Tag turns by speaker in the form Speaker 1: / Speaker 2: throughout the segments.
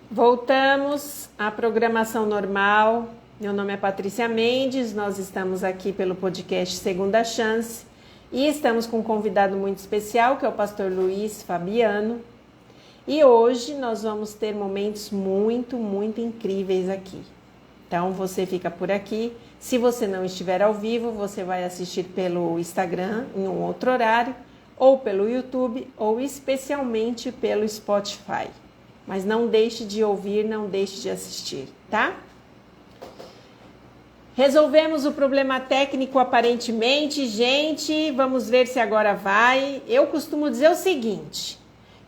Speaker 1: Voltamos à programação normal. Meu nome é Patrícia Mendes, nós estamos aqui pelo podcast Segunda Chance e estamos com um convidado muito especial, que é o pastor Luiz Fabiano. E hoje nós vamos ter momentos muito incríveis aqui. Então você fica por aqui. Se você não estiver ao vivo, você vai assistir pelo Instagram em um outro horário, ou pelo YouTube, ou especialmente pelo Spotify. Mas não deixe de ouvir, não deixe de assistir, tá? Resolvemos o problema técnico aparentemente, gente. Vamos ver se agora vai. Eu costumo dizer o seguinte,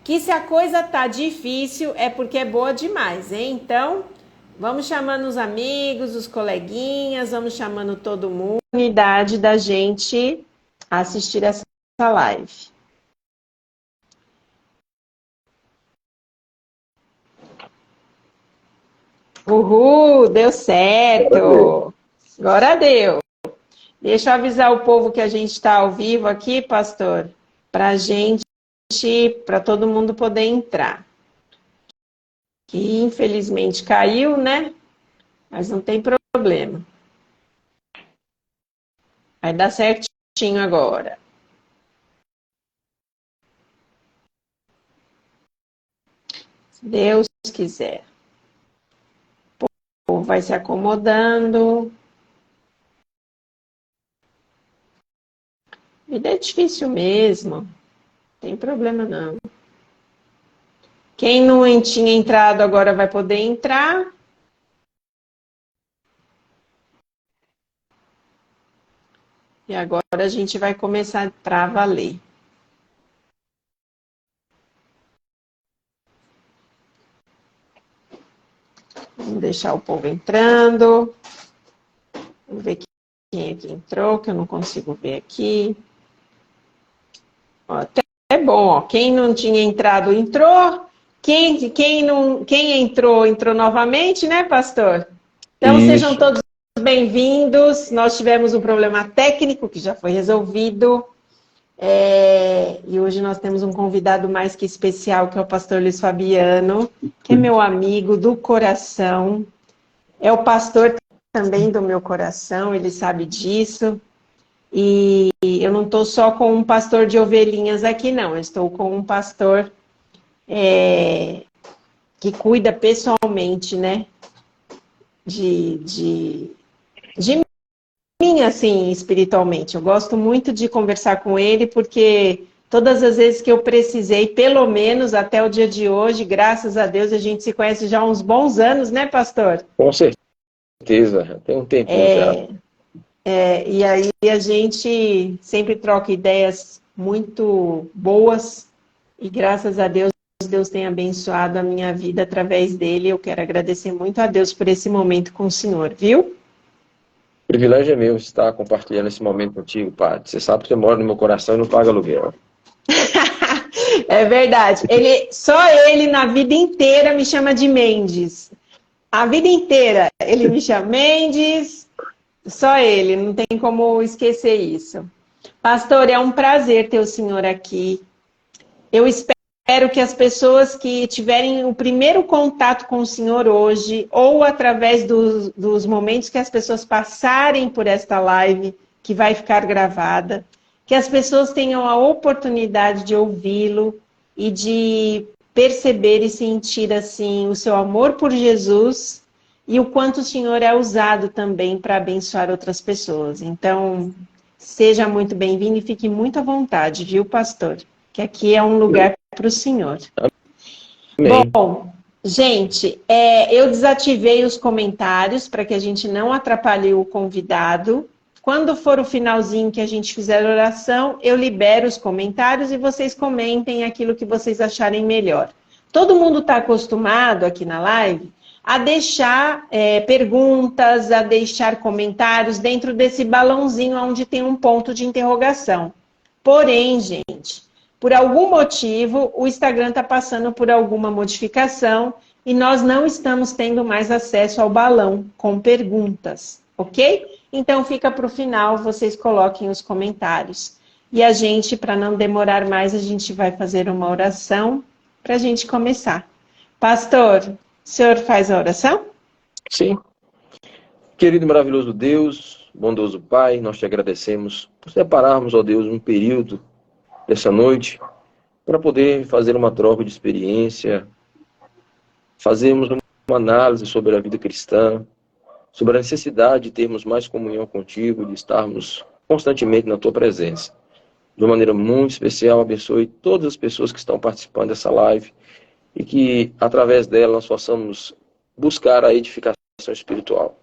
Speaker 1: que se a coisa tá difícil é porque é boa demais, hein? Então, vamos chamando os amigos, os coleguinhas, vamos chamando todo mundo. Unidade da gente assistir essa live. Uhul, deu certo. Agora deu. Deixa eu avisar o povo que a gente está ao vivo aqui, pastor, para todo mundo poder entrar. Que infelizmente caiu, né? Mas não tem problema. Vai dar certinho agora. Se Deus quiser. O povo vai se acomodando. Vida é difícil mesmo. Não tem problema não. Quem não tinha entrado agora vai poder entrar. E agora a gente vai começar para valer. Vamos deixar o povo entrando. Vamos ver quem é que entrou, que eu não consigo ver aqui. Ó, até é bom, ó. Quem não tinha entrado, entrou. Quem entrou novamente, né, pastor? Então,
Speaker 2: Isso.
Speaker 1: Sejam todos bem-vindos. Nós tivemos um problema técnico que já foi resolvido. E hoje nós temos um convidado mais que especial, que é o pastor Luiz Fabiano, que é meu amigo do coração. É o pastor também do meu coração, ele sabe disso. E eu não estou só com um pastor de ovelhinhas aqui, não. Eu estou com um pastor que cuida pessoalmente, né? De mim, assim, espiritualmente. Eu gosto muito de conversar com ele, porque todas as vezes que eu precisei, pelo menos até o dia de hoje, graças a Deus, a gente se conhece já há uns bons anos, né, pastor?
Speaker 2: Com certeza, tem um tempinho já.
Speaker 1: E aí a gente sempre troca ideias muito boas e graças a Deus, Deus tem abençoado a minha vida através dele. Eu quero agradecer muito a Deus por esse momento com o senhor, viu?
Speaker 2: O privilégio é meu estar compartilhando esse momento contigo, Padre. Você sabe que você mora no meu coração e não paga aluguel.
Speaker 1: É verdade. Só ele na vida inteira me chama de Mendes. A vida inteira ele me chama Mendes. Só ele, não tem como esquecer isso. Pastor, é um prazer ter o senhor aqui. Eu espero que as pessoas que tiverem o primeiro contato com o senhor hoje, ou através dos momentos que as pessoas passarem por esta live, que vai ficar gravada, que as pessoas tenham a oportunidade de ouvi-lo e de perceber e sentir assim o seu amor por Jesus e o quanto o senhor é usado também para abençoar outras pessoas. Então, seja muito bem-vindo e fique muito à vontade, viu, pastor? Que aqui é um lugar para o senhor.
Speaker 2: Amém.
Speaker 1: Bom, gente, eu desativei os comentários para que a gente não atrapalhe o convidado. Quando for o finalzinho que a gente fizer a oração, eu libero os comentários e vocês comentem aquilo que vocês acharem melhor. Todo mundo está acostumado aqui na live a deixar perguntas, a deixar comentários dentro desse balãozinho onde tem um ponto de interrogação. Porém, gente, por algum motivo, o Instagram está passando por alguma modificação e nós não estamos tendo mais acesso ao balão com perguntas, ok? Então, fica para o final, vocês coloquem os comentários. E a gente, para não demorar mais, a gente vai fazer uma oração para a gente começar. Pastor, senhor faz a oração?
Speaker 2: Sim. Querido e maravilhoso Deus, bondoso Pai, nós te agradecemos por separarmos, ó Deus, um período dessa noite para poder fazer uma troca de experiência, fazermos uma análise sobre a vida cristã, sobre a necessidade de termos mais comunhão contigo, de estarmos constantemente na tua presença. De uma maneira muito especial, abençoe todas as pessoas que estão participando dessa live e que, através dela, nós possamos buscar a edificação espiritual.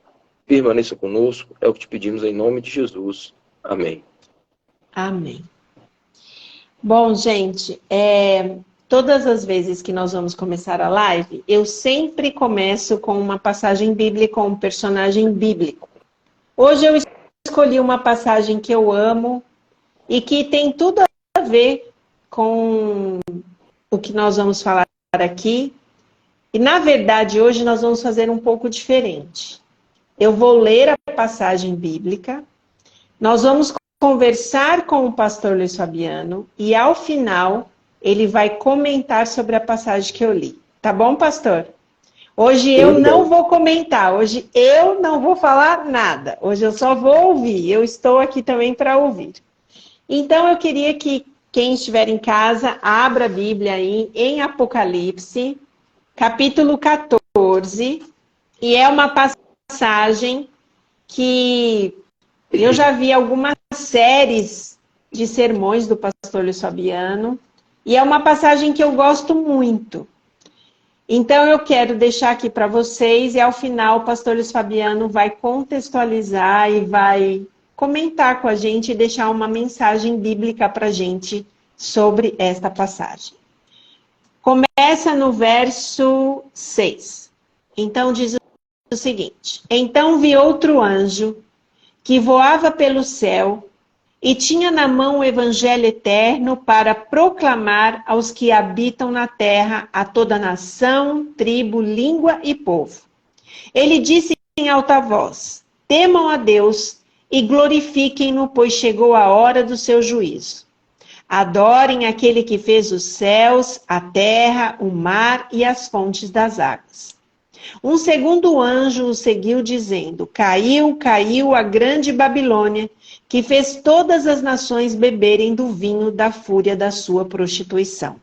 Speaker 2: Permaneça conosco, é o que te pedimos em nome de Jesus. Amém.
Speaker 1: Amém. Bom, gente, todas as vezes que nós vamos começar a live, eu sempre começo com uma passagem bíblica, com um personagem bíblico. Hoje eu escolhi uma passagem que eu amo e que tem tudo a ver com o que nós vamos falar aqui. E, na verdade, hoje nós vamos fazer um pouco diferente. Eu vou ler a passagem bíblica, nós vamos conversar com o pastor Luiz Fabiano e, ao final, ele vai comentar sobre a passagem que eu li. Tá bom, pastor? Hoje eu não vou comentar, hoje eu não vou falar nada. Hoje eu só vou ouvir, eu estou aqui também para ouvir. Então, eu queria que quem estiver em casa, abra a Bíblia aí em Apocalipse, capítulo 14, e é uma passagem que eu já vi algumas séries de sermões do pastor Luiz Fabiano, e é uma passagem que eu gosto muito. Então, eu quero deixar aqui para vocês, e ao final o pastor Luiz Fabiano vai contextualizar e vai comentar com a gente e deixar uma mensagem bíblica para a gente sobre esta passagem. Começa no verso 6. Então, diz o seguinte: Então vi outro anjo que voava pelo céu e tinha na mão o evangelho eterno para proclamar aos que habitam na terra, a toda nação, tribo, língua e povo. Ele disse em alta voz: Temam a Deus e glorifiquem-no, pois chegou a hora do seu juízo. Adorem aquele que fez os céus, a terra, o mar e as fontes das águas. Um segundo anjo o seguiu dizendo: Caiu, caiu a grande Babilônia, que fez todas as nações beberem do vinho da fúria da sua prostituição.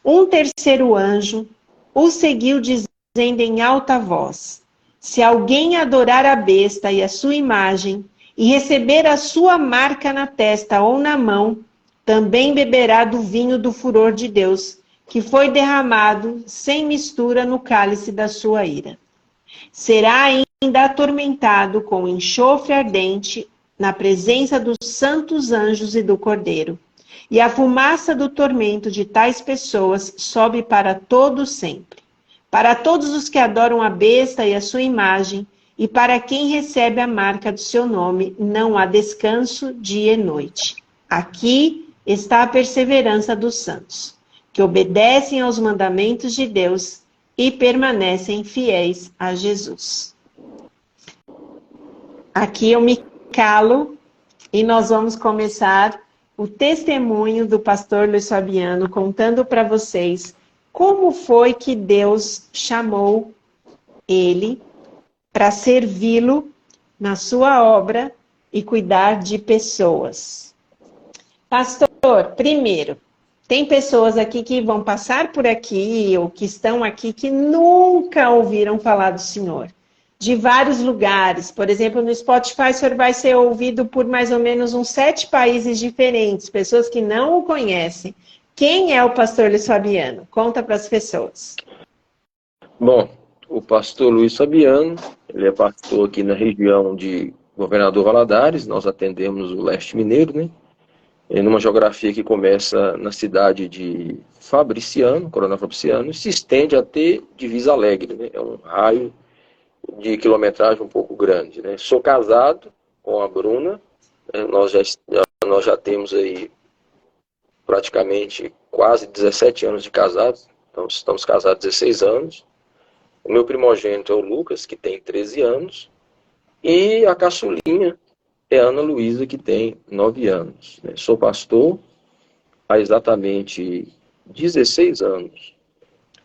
Speaker 1: Um terceiro anjo o seguiu dizendo em alta voz: Se alguém adorar a besta e a sua imagem, e receber a sua marca na testa ou na mão, também beberá do vinho do furor de Deus, que foi derramado sem mistura no cálice da sua ira. Será ainda atormentado com enxofre ardente na presença dos santos anjos e do Cordeiro. E a fumaça do tormento de tais pessoas sobe para todo sempre. Para todos os que adoram a besta e a sua imagem, e para quem recebe a marca do seu nome, não há descanso dia e noite. Aqui está a perseverança dos santos, que obedecem aos mandamentos de Deus e permanecem fiéis a Jesus. Aqui eu me calo e nós vamos começar o testemunho do pastor Luiz Fabiano, contando para vocês como foi que Deus chamou ele para servi-lo na sua obra e cuidar de pessoas. Pastor, primeiro, tem pessoas aqui que vão passar por aqui ou que estão aqui que nunca ouviram falar do Senhor. De vários lugares. Por exemplo, no Spotify, o senhor vai ser ouvido por mais ou menos uns 7 países diferentes. Pessoas que não o conhecem. Quem é o pastor Luiz Fabiano? Conta para as pessoas.
Speaker 2: Bom, o pastor Luiz Fabiano, ele é pastor aqui na região de Governador Valadares. Nós atendemos o leste mineiro, né? Numa geografia que começa na cidade de Fabriciano, Coronel Fabriciano, e se estende até Divisa Alegre, né? É um raio de quilometragem um pouco grande, né? Sou casado com a Bruna, né? Nós já temos aí praticamente quase 17 anos de casados, então estamos casados 16 anos. O meu primogênito é o Lucas, que tem 13 anos, e a caçulinha é a Ana Luísa, que tem 9 anos. Né? Sou pastor há exatamente 16 anos.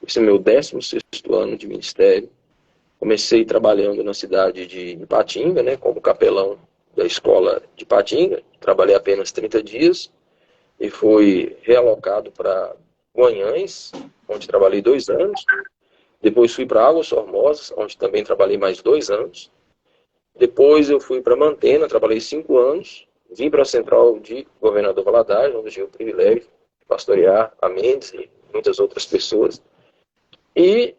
Speaker 2: esse é meu 16º ano de ministério. Comecei trabalhando na cidade de Ipatinga, né, como capelão da escola de Ipatinga. Trabalhei apenas 30 dias e fui realocado para Guanhães, onde trabalhei 2 anos. Depois fui para Águas Formosas, onde também trabalhei mais 2 anos. Depois eu fui para Mantena, trabalhei 5 anos. Vim para a Central de Governador Valadares, onde tive o privilégio de pastorear a Mendes e muitas outras pessoas. E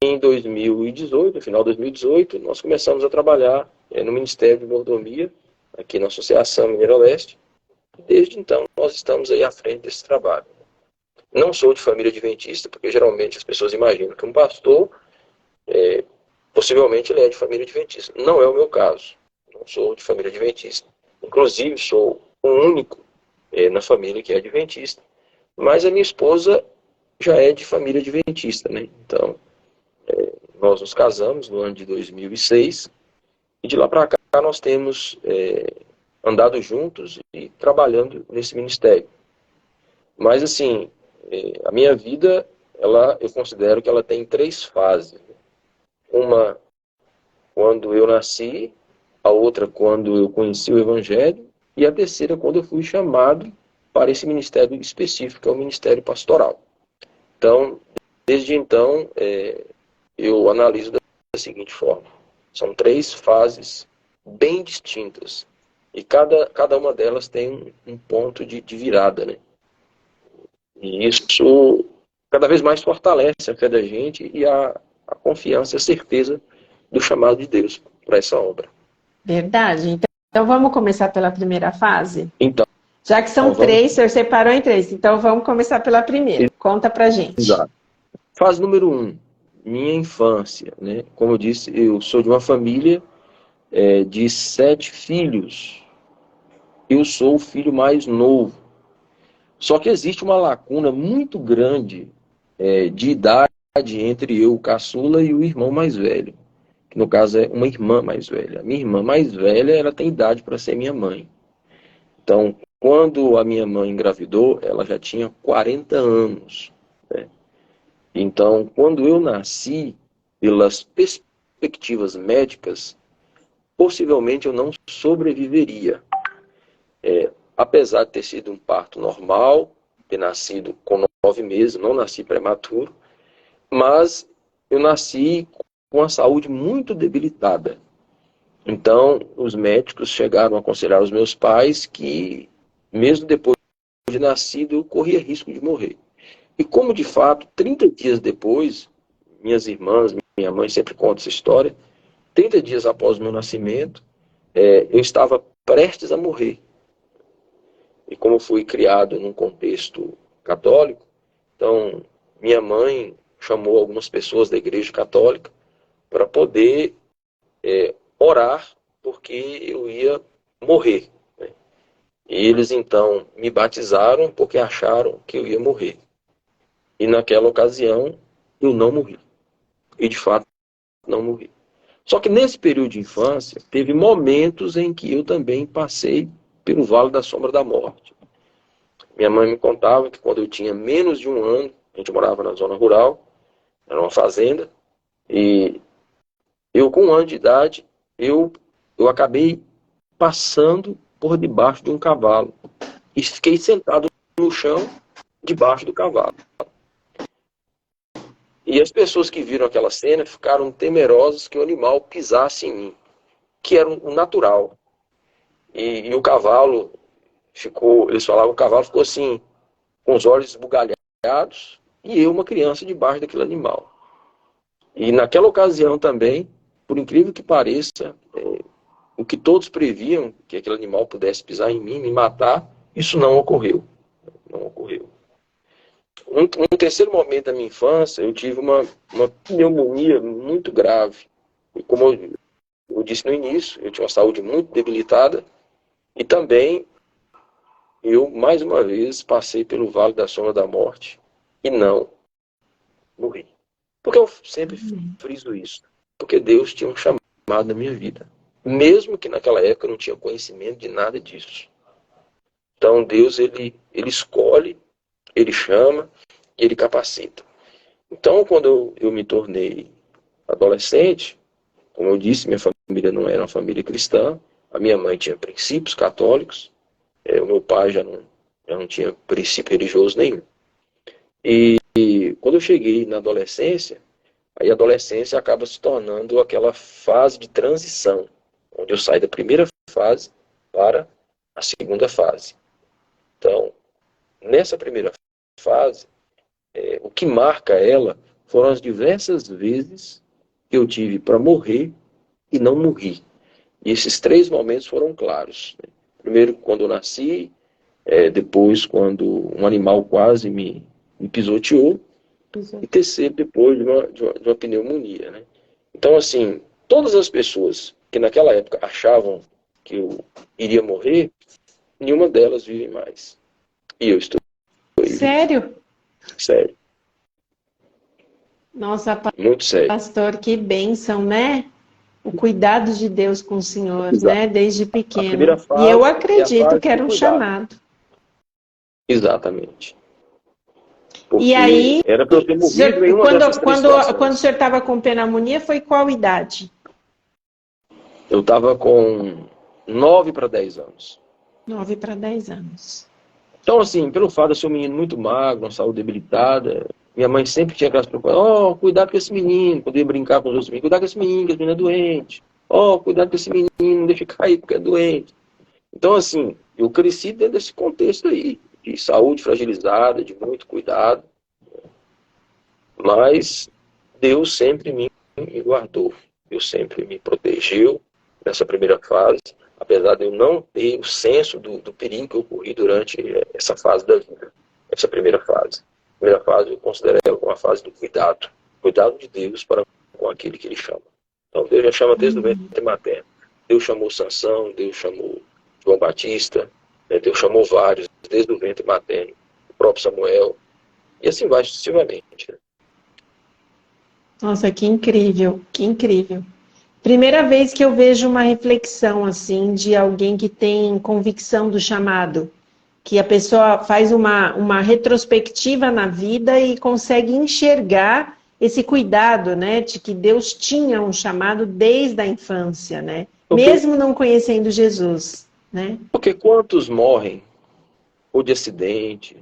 Speaker 2: em 2018, no final de 2018, nós começamos a trabalhar no Ministério de Mordomia, aqui na Associação Mineira Leste. Desde então, nós estamos aí à frente desse trabalho. Não sou de família adventista, porque geralmente as pessoas imaginam que um pastor, possivelmente ele é de família adventista. Não é o meu caso. Não sou de família adventista. Inclusive, sou o único na família que é adventista. Mas a minha esposa já é de família adventista, né? Então, nós nos casamos no ano de 2006 e de lá para cá nós temos andado juntos e trabalhando nesse ministério. Mas, assim, a minha vida, eu considero que ela tem 3 fases. Uma, quando eu nasci, a outra, quando eu conheci o Evangelho, e a terceira, quando eu fui chamado para esse ministério específico, que é o ministério pastoral. Então, desde então, eu analiso da seguinte forma. São 3 fases bem distintas. E cada uma delas tem um ponto de virada, né? E isso cada vez mais fortalece a fé da gente e a confiança e a certeza do chamado de Deus para essa obra.
Speaker 1: Verdade. Então vamos começar pela primeira fase?
Speaker 2: Então,
Speaker 1: Já que são 3, o senhor separou em 3. Então vamos começar pela primeira. Conta pra gente.
Speaker 2: Exato. Fase número 1, minha infância, né? Como eu disse, eu sou de uma família de 7 filhos. Eu sou o filho mais novo. Só que existe uma lacuna muito grande de idade entre eu, o caçula, e o irmão mais velho. Que no caso é uma irmã mais velha. A minha irmã mais velha, ela tem idade para ser minha mãe. Então, quando a minha mãe engravidou, ela já tinha 40 anos. Né? Então, quando eu nasci, pelas perspectivas médicas, possivelmente eu não sobreviveria. Apesar de ter sido um parto normal, ter nascido com 9 meses, não nasci prematuro, mas eu nasci com a saúde muito debilitada. Então, os médicos chegaram a aconselhar os meus pais que, mesmo depois de nascido, eu corria risco de morrer. E como, de fato, 30 dias depois, minhas irmãs, minha mãe sempre conta essa história, 30 dias após o meu nascimento, eu estava prestes a morrer. E como eu fui criado num contexto católico, então minha mãe chamou algumas pessoas da igreja católica para poder orar, porque eu ia morrer. Né? E eles então me batizaram porque acharam que eu ia morrer. E naquela ocasião eu não morri. E de fato não morri. Só que nesse período de infância, teve momentos em que eu também passei pelo vale da sombra da morte. Minha mãe me contava que quando eu tinha menos de 1 ano, a gente morava na zona rural, era uma fazenda, e eu com 1 ano de idade, eu acabei passando por debaixo de um cavalo. E fiquei sentado no chão, debaixo do cavalo. E as pessoas que viram aquela cena ficaram temerosas que o animal pisasse em mim, que era um natural. E o cavalo ficou, eles falavam, o cavalo ficou assim, com os olhos esbugalhados, e eu, uma criança, debaixo daquele animal. E naquela ocasião também, por incrível que pareça, o que todos previam, que aquele animal pudesse pisar em mim, me matar, isso não ocorreu. Não ocorreu. Um terceiro momento da minha infância, eu tive uma pneumonia muito grave. E como eu disse no início, eu tinha uma saúde muito debilitada, e também eu, mais uma vez, passei pelo vale da sombra da morte e não morri. Porque eu sempre friso isso. Porque Deus tinha um chamado na minha vida. Mesmo que naquela época eu não tinha conhecimento de nada disso. Então Deus, ele escolhe, ele chama, ele capacita. Então, quando eu me tornei adolescente, como eu disse, minha família não era uma família cristã, a minha mãe tinha princípios católicos, o meu pai já não tinha princípio religioso nenhum. E quando eu cheguei na adolescência, aí a adolescência acaba se tornando aquela fase de transição, onde eu saio da primeira fase para a segunda fase. Então, nessa primeira fase, o que marca ela foram as diversas vezes que eu tive para morrer e não morri. E esses 3 momentos foram claros. Primeiro, quando eu nasci, depois, quando um animal quase me pisoteou, e terceiro, depois de uma pneumonia. Né? Então, assim, todas as pessoas que naquela época achavam que eu iria morrer, nenhuma delas vive mais. E eu estou vivo.
Speaker 1: Sério?
Speaker 2: Sério.
Speaker 1: Nossa,
Speaker 2: Muito sério.
Speaker 1: pastor, que bênção, né? O cuidado de Deus com o senhor,
Speaker 2: Exato.
Speaker 1: né? Desde
Speaker 2: A primeira
Speaker 1: pequeno. E eu
Speaker 2: fase é a
Speaker 1: acredito
Speaker 2: fase
Speaker 1: que
Speaker 2: de
Speaker 1: era um
Speaker 2: cuidado.
Speaker 1: chamado.
Speaker 2: Exatamente.
Speaker 1: E
Speaker 2: Porque
Speaker 1: aí,
Speaker 2: era para eu ter morrido em uma dessas 3
Speaker 1: quando o
Speaker 2: situações.
Speaker 1: senhor estava com pneumonia, foi qual idade?
Speaker 2: Eu estava com 9 para 10 anos.
Speaker 1: 9 para 10 anos.
Speaker 2: Então, assim, pelo fato de eu ser um menino muito magro, uma saúde debilitada, minha mãe sempre tinha aquelas preocupações, cuidado com esse menino, poder brincar com os outros meninos, cuidado com esse menino, que esse menino é doente. Cuidado com esse menino, não deixa cair porque é doente. Então, assim, eu cresci dentro desse contexto aí, de saúde fragilizada, de muito cuidado, mas Deus sempre me guardou, Deus sempre me protegeu nessa primeira fase, apesar de eu não ter o senso do perigo que eu corri durante essa fase da vida, essa primeira fase. A primeira fase eu considero ela como a fase do cuidado, cuidado de Deus para com aquele que Ele chama. Então Deus já chama desde o ventre materno. Deus chamou Sansão, Deus chamou João Batista, né? Deus chamou vários desde o ventre materno, o próprio Samuel, e assim vai sucessivamente. Né?
Speaker 1: Nossa, que incrível, que incrível. Primeira vez que eu vejo uma reflexão assim de alguém que tem convicção do chamado, que a pessoa faz uma retrospectiva na vida e consegue enxergar esse cuidado, né, de que Deus tinha um chamado desde a infância, né, mesmo não conhecendo Jesus, né?
Speaker 2: Porque quantos morrem ou de acidente,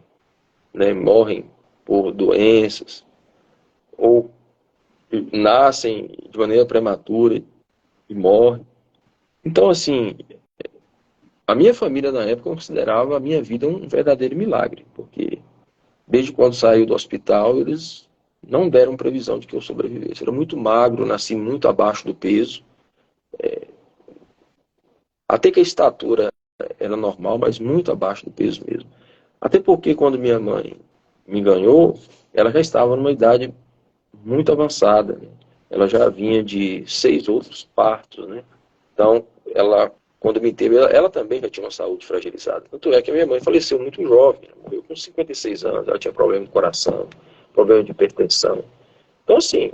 Speaker 2: né, morrem por doenças, ou nascem de maneira prematura e morrem. Então, assim, a minha família na época considerava a minha vida um verdadeiro milagre, porque desde quando saiu do hospital, eles não deram previsão de que eu sobrevivesse. Eu era muito magro, nasci muito abaixo do peso, até que a estatura era normal, mas muito abaixo do peso mesmo. Até porque quando minha mãe me ganhou, ela já estava numa idade muito avançada. Né? Ela já vinha de 6 outros partos, né? Então, ela, quando me teve, ela também já tinha uma saúde fragilizada. Tanto é que a minha mãe faleceu muito jovem, morreu com 56 anos, ela tinha problema de coração, problema de hipertensão. Então, assim,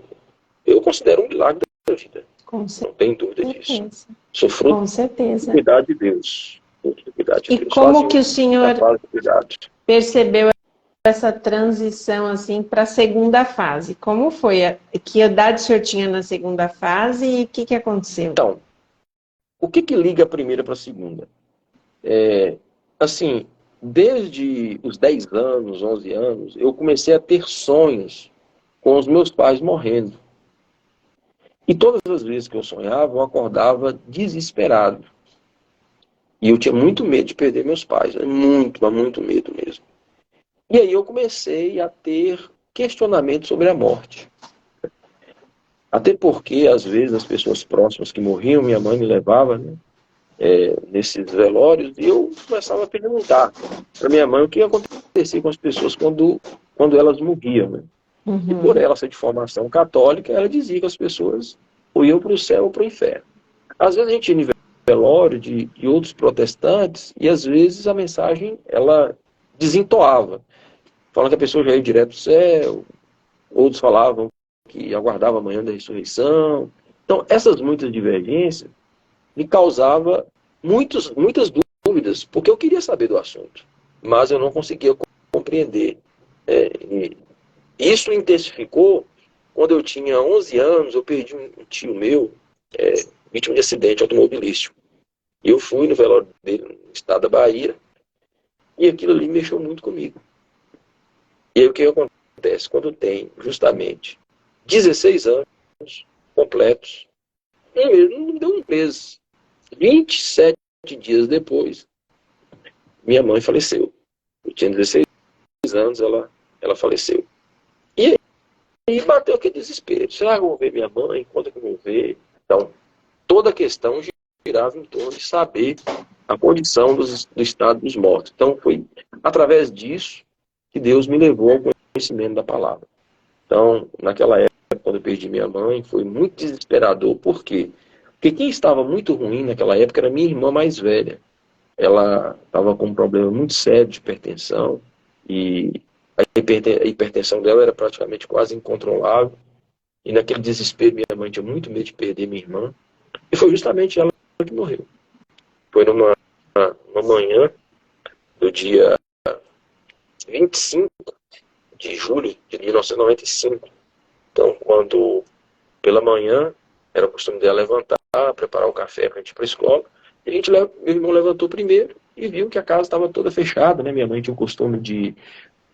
Speaker 2: eu considero um milagre da vida.
Speaker 1: Com
Speaker 2: Não tem dúvida disso.
Speaker 1: certeza.
Speaker 2: Sou fruto
Speaker 1: Com
Speaker 2: do
Speaker 1: certeza.
Speaker 2: cuidado de Deus. Fruto do cuidado de
Speaker 1: E
Speaker 2: Deus.
Speaker 1: como
Speaker 2: Fase
Speaker 1: que o
Speaker 2: 1 é a
Speaker 1: senhor
Speaker 2: fase do cuidado.
Speaker 1: percebeu essa transição assim para a segunda fase? Como foi? Que idade o senhor tinha na segunda fase e o que aconteceu?
Speaker 2: Então, o que liga a primeira para a segunda? Assim, desde os 10 anos, 11 anos, eu comecei a ter sonhos com os meus pais morrendo. E todas as vezes que eu sonhava, eu acordava desesperado. E eu tinha muito medo de perder meus pais, né? Muito, mas muito medo mesmo. E aí eu comecei a ter questionamentos sobre a morte. Até porque, às vezes, as pessoas próximas que morriam, minha mãe me levava, né, nesses velórios, e eu começava a perguntar para minha mãe o que ia acontecer com as pessoas quando elas morriam. Né? E por ela ser de formação católica, ela dizia que as pessoas ou iam para o céu ou para o inferno. Às vezes a gente ia em velório de outros protestantes e às vezes a mensagem ela desentoava. Falando que a pessoa já ia direto para o céu, outros falavam que aguardava amanhã da ressurreição. Então, essas muitas divergências me causava muitas dúvidas, porque eu queria saber do assunto, mas eu não conseguia compreender. Isso intensificou quando eu tinha 11 anos, eu perdi um tio meu, vítima de acidente automobilístico. Eu fui no velório dele no estado da Bahia, e aquilo ali mexeu muito comigo. E aí o que acontece? Quando tem justamente 16 anos completos, não deu um mês, 27 dias depois, minha mãe faleceu. Eu tinha 16 anos, ela faleceu. E aí bateu aquele desespero. Será que eu vou ver minha mãe? Quando é que eu vou ver? Então, toda a questão girava em torno de saber a condição do estado dos mortos. Então, foi através disso que Deus me levou ao conhecimento da palavra. Então, naquela época, quando eu perdi minha mãe, foi muito desesperador. Por quê? Porque quem estava muito ruim naquela época era minha irmã mais velha. Ela estava com um problema muito sério de hipertensão, e a hipertensão dela era praticamente quase incontrolável. E naquele desespero, minha mãe tinha muito medo de perder minha irmã. E foi justamente ela que morreu. Foi numa manhã do dia 25 de julho de 1995. Então, quando pela manhã era o costume dela levantar, preparar o café para a gente ir para a escola, e meu irmão levantou primeiro e viu que a casa estava toda fechada, né? Minha mãe tinha o costume de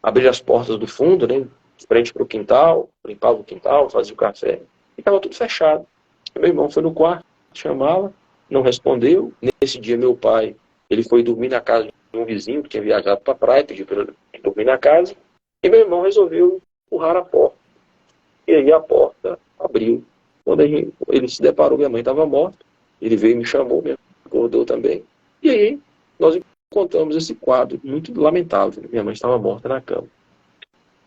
Speaker 2: abrir as portas do fundo, né? De frente para o quintal, limpava o quintal, fazia o café, e estava tudo fechado. E meu irmão foi no quarto, chamava, não respondeu. Nesse dia, meu pai, ele foi dormir na casa de um vizinho que tinha viajado para a praia, pediu para ele dormir na casa, e meu irmão resolveu empurrar a porta. E aí a porta abriu. Quando ele se deparou, minha mãe estava morta, ele veio e me chamou, me acordou também. E aí nós encontramos esse quadro muito lamentável. Minha mãe estava morta na cama.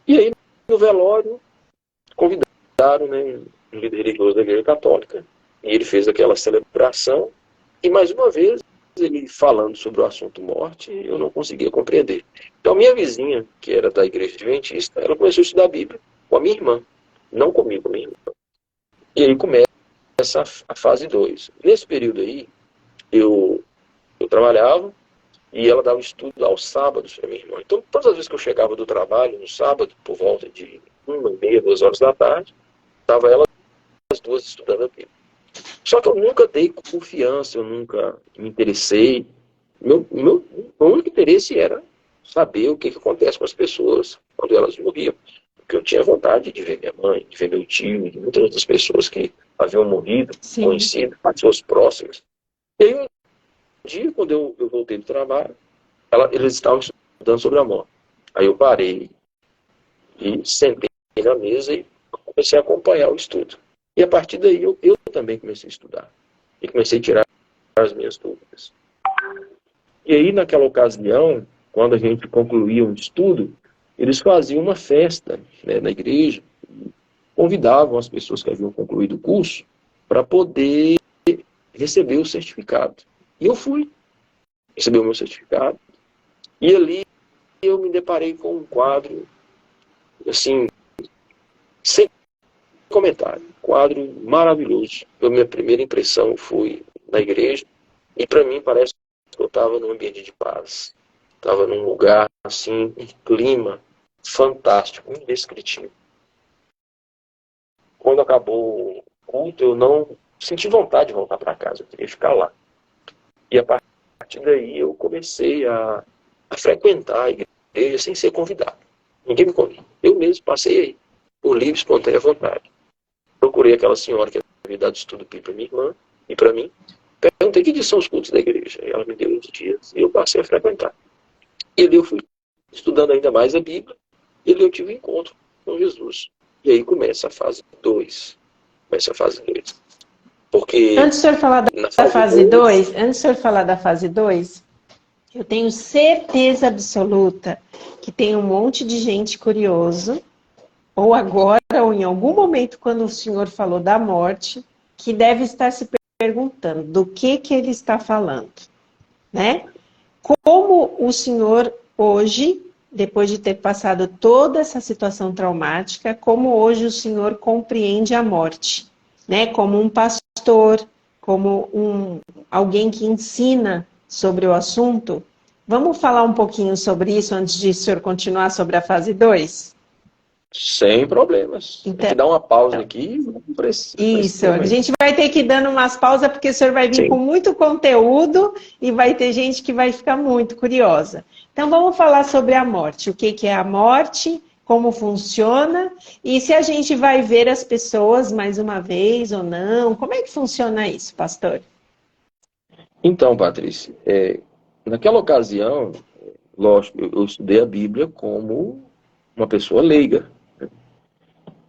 Speaker 2: E aí, no velório, convidaram, né, um líder religioso da Igreja Católica, e ele fez aquela celebração, e mais uma vez, ele falando sobre o assunto morte, eu não conseguia compreender. Então, minha vizinha, que era da Igreja Adventista, ela começou a estudar a Bíblia com a minha irmã, não comigo, minha irmã. E aí começa a fase 2. Nesse período aí, eu trabalhava, e ela dava estudo aos sábados para minha irmã. Então, todas as vezes que eu chegava do trabalho, no sábado, por volta de 1h30, 2 horas da tarde, estava ela as duas estudando a Bíblia. Só que eu nunca dei confiança, eu nunca me interessei. Meu único interesse era saber o que acontece com as pessoas quando elas morriam. Porque eu tinha vontade de ver minha mãe, de ver meu tio, e muitas outras pessoas que haviam morrido,
Speaker 1: Sim.
Speaker 2: conhecido, pessoas próximas. E aí, um dia, quando eu voltei do trabalho, eles estavam estudando sobre a morte. Aí eu parei e sentei na mesa e comecei a acompanhar o estudo. E a partir daí eu também comecei a estudar. E comecei a tirar as minhas dúvidas. E aí, naquela ocasião, quando a gente concluía um estudo, eles faziam uma festa, né, na igreja, convidavam as pessoas que haviam concluído o curso para poder receber o certificado. E eu fui receber o meu certificado. E ali eu me deparei com um quadro, assim, sem comentário. Um quadro maravilhoso. A minha primeira impressão foi na igreja. E para mim parece que eu estava num ambiente de paz. Estava num lugar, assim, um clima fantástico, indescritível. Quando acabou o culto, eu não senti vontade de voltar para casa. Eu queria ficar lá. E a partir daí eu comecei a frequentar a igreja sem ser convidado. Ninguém me convidou. Eu mesmo passei aí, por livre, espontânea vontade. Procurei aquela senhora que havia dado estudo para minha irmã e para mim. Perguntei que dias são os cultos da igreja. E ela me deu uns dias e eu passei a frequentar. E ali eu fui estudando ainda mais a Bíblia. E ali eu tive um encontro com Jesus. E aí começa a fase 2. Porque
Speaker 1: Antes do senhor falar da fase 2, eu tenho certeza absoluta que tem um monte de gente curioso, ou agora, ou em algum momento, quando o senhor falou da morte, que deve estar se perguntando do que ele está falando, né? Como o senhor hoje, depois de ter passado toda essa situação traumática, como hoje o senhor compreende a morte, né? Como um pastor, como alguém que ensina sobre o assunto. Vamos falar um pouquinho sobre isso antes de o senhor continuar sobre a fase 2?
Speaker 2: Sem problemas.
Speaker 1: Então,
Speaker 2: Tem que dar uma pausa aqui.
Speaker 1: Isso, a gente vai ter que ir dando umas pausas, porque o senhor vai vir
Speaker 2: Sim.
Speaker 1: com muito conteúdo e vai ter gente que vai ficar muito curiosa. Então, vamos falar sobre a morte. O que é a morte, como funciona, e se a gente vai ver as pessoas mais uma vez ou não. Como é que funciona isso, pastor?
Speaker 2: Então, Patrícia, naquela ocasião, lógico, eu estudei a Bíblia como uma pessoa leiga.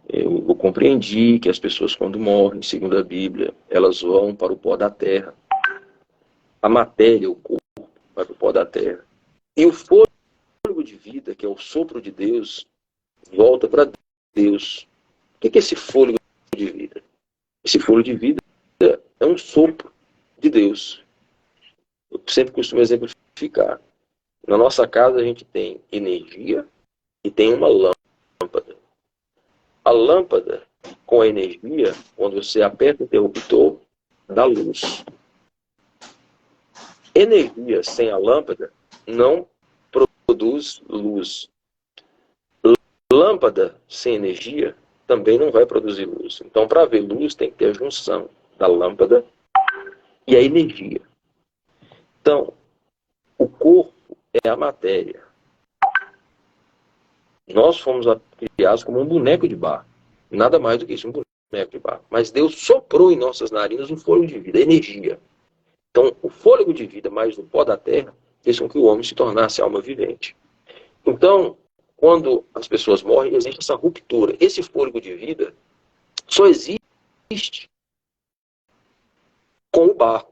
Speaker 2: Eu compreendi que as pessoas, quando morrem, segundo a Bíblia, elas vão para o pó da terra. A matéria, o corpo, vai para o pó da terra. E o fôlego de vida, que é o sopro de Deus, volta para Deus. O que é esse fôlego de vida? Esse fôlego de vida é um sopro de Deus. Eu sempre costumo exemplificar. Na nossa casa a gente tem energia e tem uma lâmpada. A lâmpada com a energia, quando você aperta o interruptor, dá luz. Energia sem a lâmpada não produz luz. Lâmpada sem energia também não vai produzir luz. Então, para haver luz, tem que ter a junção da lâmpada e a energia. Então, o corpo é a matéria. Nós fomos criados como um boneco de barro. Nada mais do que isso, um boneco de barro. Mas Deus soprou em nossas narinas um fôlego de vida, energia. Então, o fôlego de vida mais o pó da terra fez com que o homem se tornasse alma vivente. Então, quando as pessoas morrem, existe essa ruptura. Esse fôlego de vida só existe com o barro.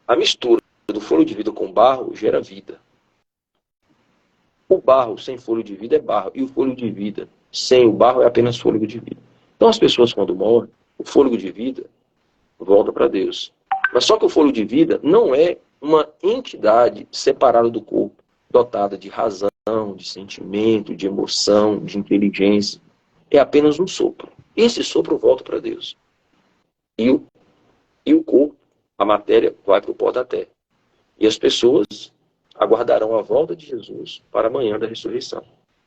Speaker 2: A mistura do fôlego de vida com o barro gera vida. O barro sem fôlego de vida é barro. E o fôlego de vida sem o barro é apenas fôlego de vida. Então as pessoas, quando morrem, o fôlego de vida volta para Deus. Mas só que o fôlego de vida não é uma entidade separada do corpo, dotada de razão, de sentimento, de emoção, de inteligência. É apenas um sopro. Esse sopro volta para Deus. E o corpo, a matéria, vai para o pó da terra. E as pessoas aguardarão a volta de Jesus para a manhã da ressurreição.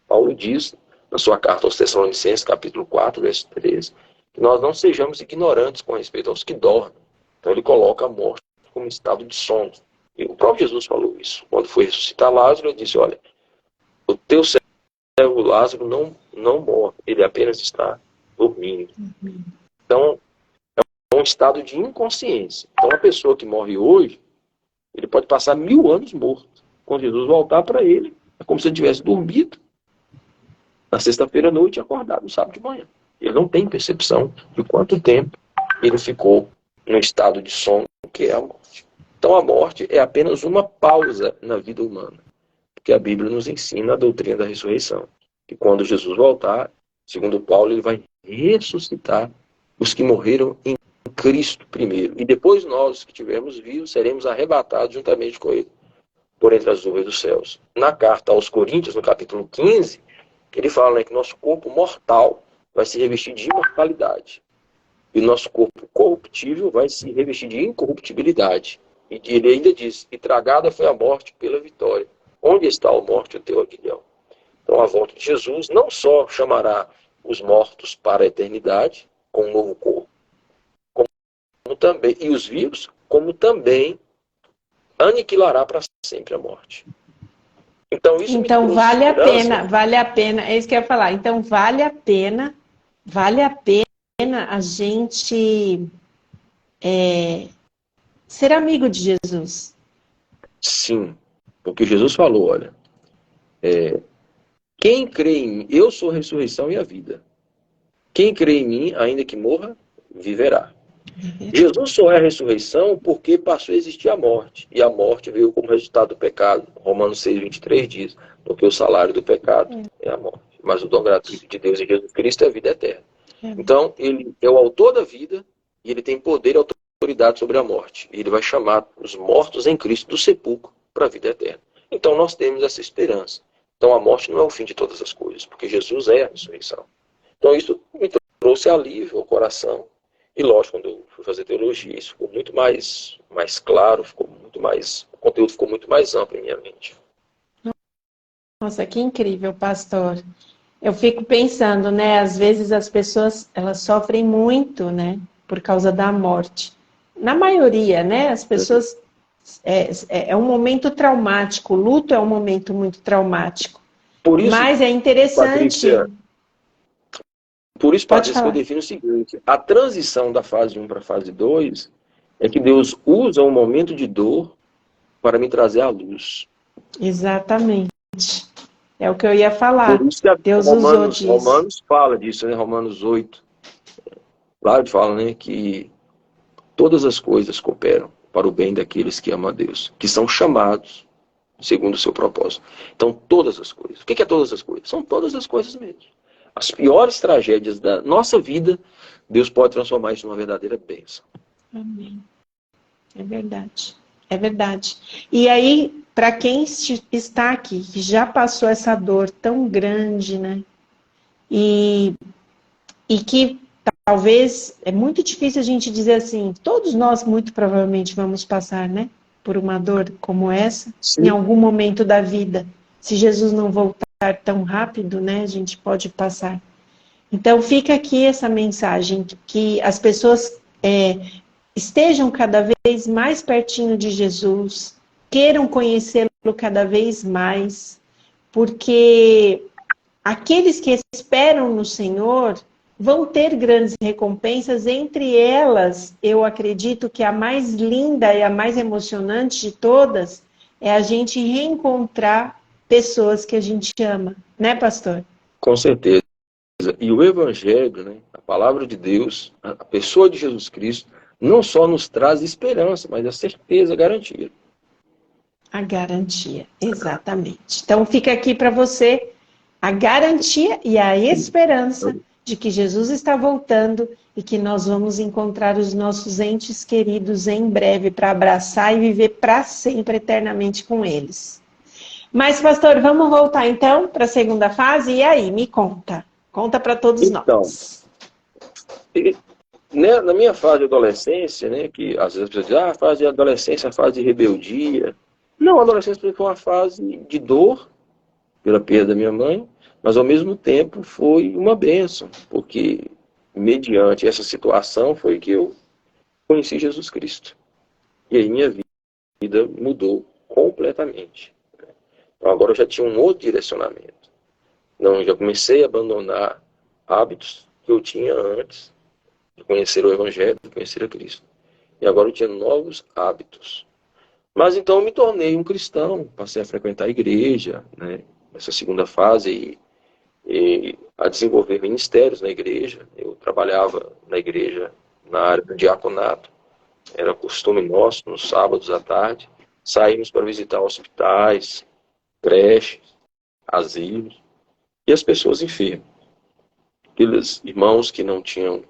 Speaker 2: Paulo diz, na sua carta aos Tessalonicenses, capítulo 4, verso 13, que nós não sejamos ignorantes com respeito aos que dormem. Então ele coloca a morte como estado de sono. E o próprio Jesus falou isso. Quando foi ressuscitar Lázaro, ele disse, olha, o teu servo Lázaro não morre, ele apenas está dormindo. Então, é um estado de inconsciência. Então, a pessoa que morre hoje, ele pode passar 1000 anos morto. Quando Jesus voltar para ele, é como se ele tivesse dormido na sexta-feira à noite e acordado no sábado de manhã. Ele não tem percepção de quanto tempo ele ficou no estado de sono, que é a morte. Então a morte é apenas uma pausa na vida humana. Porque a Bíblia nos ensina a doutrina da ressurreição. Que quando Jesus voltar, segundo Paulo, ele vai ressuscitar os que morreram em Cristo primeiro. E depois nós, que tivermos vivos, seremos arrebatados juntamente com ele, por entre as nuvens dos céus. Na carta aos Coríntios, no capítulo 15, ele fala, né, que nosso corpo mortal vai se revestir de imortalidade. E o nosso corpo corruptível vai se revestir de incorruptibilidade. E ele ainda diz, e tragada foi a morte pela vitória. Onde está a morte, o teu aguilhão? Então a volta de Jesus não só chamará os mortos para a eternidade, com um novo corpo, como também, e os vivos, como também aniquilará para sempre a morte. Então
Speaker 1: vale a pena, é isso que eu ia falar. Então vale a pena a gente ser amigo de Jesus.
Speaker 2: Sim, porque Jesus falou, olha, quem crê em mim, eu sou a ressurreição e a vida. Quem crê em mim, ainda que morra, viverá. Jesus só é a ressurreição porque passou a existir a morte. E a morte veio como resultado do pecado. Romanos 6,23 diz, porque o salário do pecado é a morte. Mas o dom gratuito de Deus em Jesus Cristo é a vida eterna. Então, ele é o autor da vida e ele tem poder e autoridade sobre a morte. E ele vai chamar os mortos em Cristo do sepulcro para a vida eterna. Então, nós temos essa esperança. Então, a morte não é o fim de todas as coisas, porque Jesus é a ressurreição. Então, isso me trouxe alívio ao coração. E, lógico, quando eu fui fazer teologia, isso ficou muito mais claro, o conteúdo ficou muito mais amplo em minha mente.
Speaker 1: Nossa, que incrível, pastor. Eu fico pensando, né? Às vezes as pessoas, elas sofrem muito, né? Por causa da morte. Na maioria, né? As pessoas... É um momento traumático. O luto é um momento muito traumático.
Speaker 2: Por isso,
Speaker 1: Mas é interessante...
Speaker 2: Patrícia, por isso,
Speaker 1: Pode
Speaker 2: Patrícia, que eu
Speaker 1: falar.
Speaker 2: defino o seguinte: a transição da fase um para a fase 2 é que Deus usa um momento de dor para me trazer à luz.
Speaker 1: Exatamente. É o que eu ia
Speaker 2: Por
Speaker 1: falar.
Speaker 2: isso que
Speaker 1: Deus usou disso.
Speaker 2: Romanos fala disso, né? Romanos 8. Lá ele fala, né, que todas as coisas cooperam para o bem daqueles que amam a Deus, que são chamados segundo o seu propósito. Então, todas as coisas. O que é todas as coisas? São todas as coisas mesmo. As piores tragédias da nossa vida, Deus pode transformar isso numa verdadeira bênção.
Speaker 1: Amém. É verdade. É verdade. E aí, para quem está aqui, que já passou essa dor tão grande, né? E que talvez é muito difícil a gente dizer assim, todos nós muito provavelmente vamos passar, né? Por uma dor como essa, em
Speaker 2: Sim.
Speaker 1: algum momento da vida. Se Jesus não voltar tão rápido, né? A gente pode passar. Então fica aqui essa mensagem que as pessoas estejam cada vez mais pertinho de Jesus, queiram conhecê-lo cada vez mais, porque aqueles que esperam no Senhor vão ter grandes recompensas, entre elas, eu acredito que a mais linda e a mais emocionante de todas é a gente reencontrar pessoas que a gente ama, né, pastor?
Speaker 2: Com certeza. E o Evangelho, né, a palavra de Deus, a pessoa de Jesus Cristo, não só nos traz esperança, mas a certeza, a garantia.
Speaker 1: A garantia, exatamente. Então fica aqui para você a garantia e a esperança de que Jesus está voltando e que nós vamos encontrar os nossos entes queridos em breve para abraçar e viver para sempre, eternamente com eles. Mas, pastor, vamos voltar então para a segunda fase? E aí, me conta. Conta para todos
Speaker 2: Então,
Speaker 1: nós.
Speaker 2: né, na minha fase de adolescência, né, que às vezes as pessoas dizem, a fase de adolescência é a fase de rebeldia. Não, a adolescência foi uma fase de dor pela perda da minha mãe, mas ao mesmo tempo foi uma bênção, porque mediante essa situação foi que eu conheci Jesus Cristo. E aí minha vida mudou completamente. Então agora eu já tinha um outro direcionamento. Não, já comecei a abandonar hábitos que eu tinha antes de conhecer o Evangelho, de conhecer a Cristo. E agora eu tinha novos hábitos. Mas então eu me tornei um cristão, passei a frequentar a igreja, né, nessa segunda fase, e a desenvolver ministérios na igreja. Eu trabalhava na igreja na área do diaconato. Era costume nosso, nos sábados à tarde, saímos para visitar hospitais, creches, asilos, e as pessoas enfermas. Aqueles irmãos que não tinham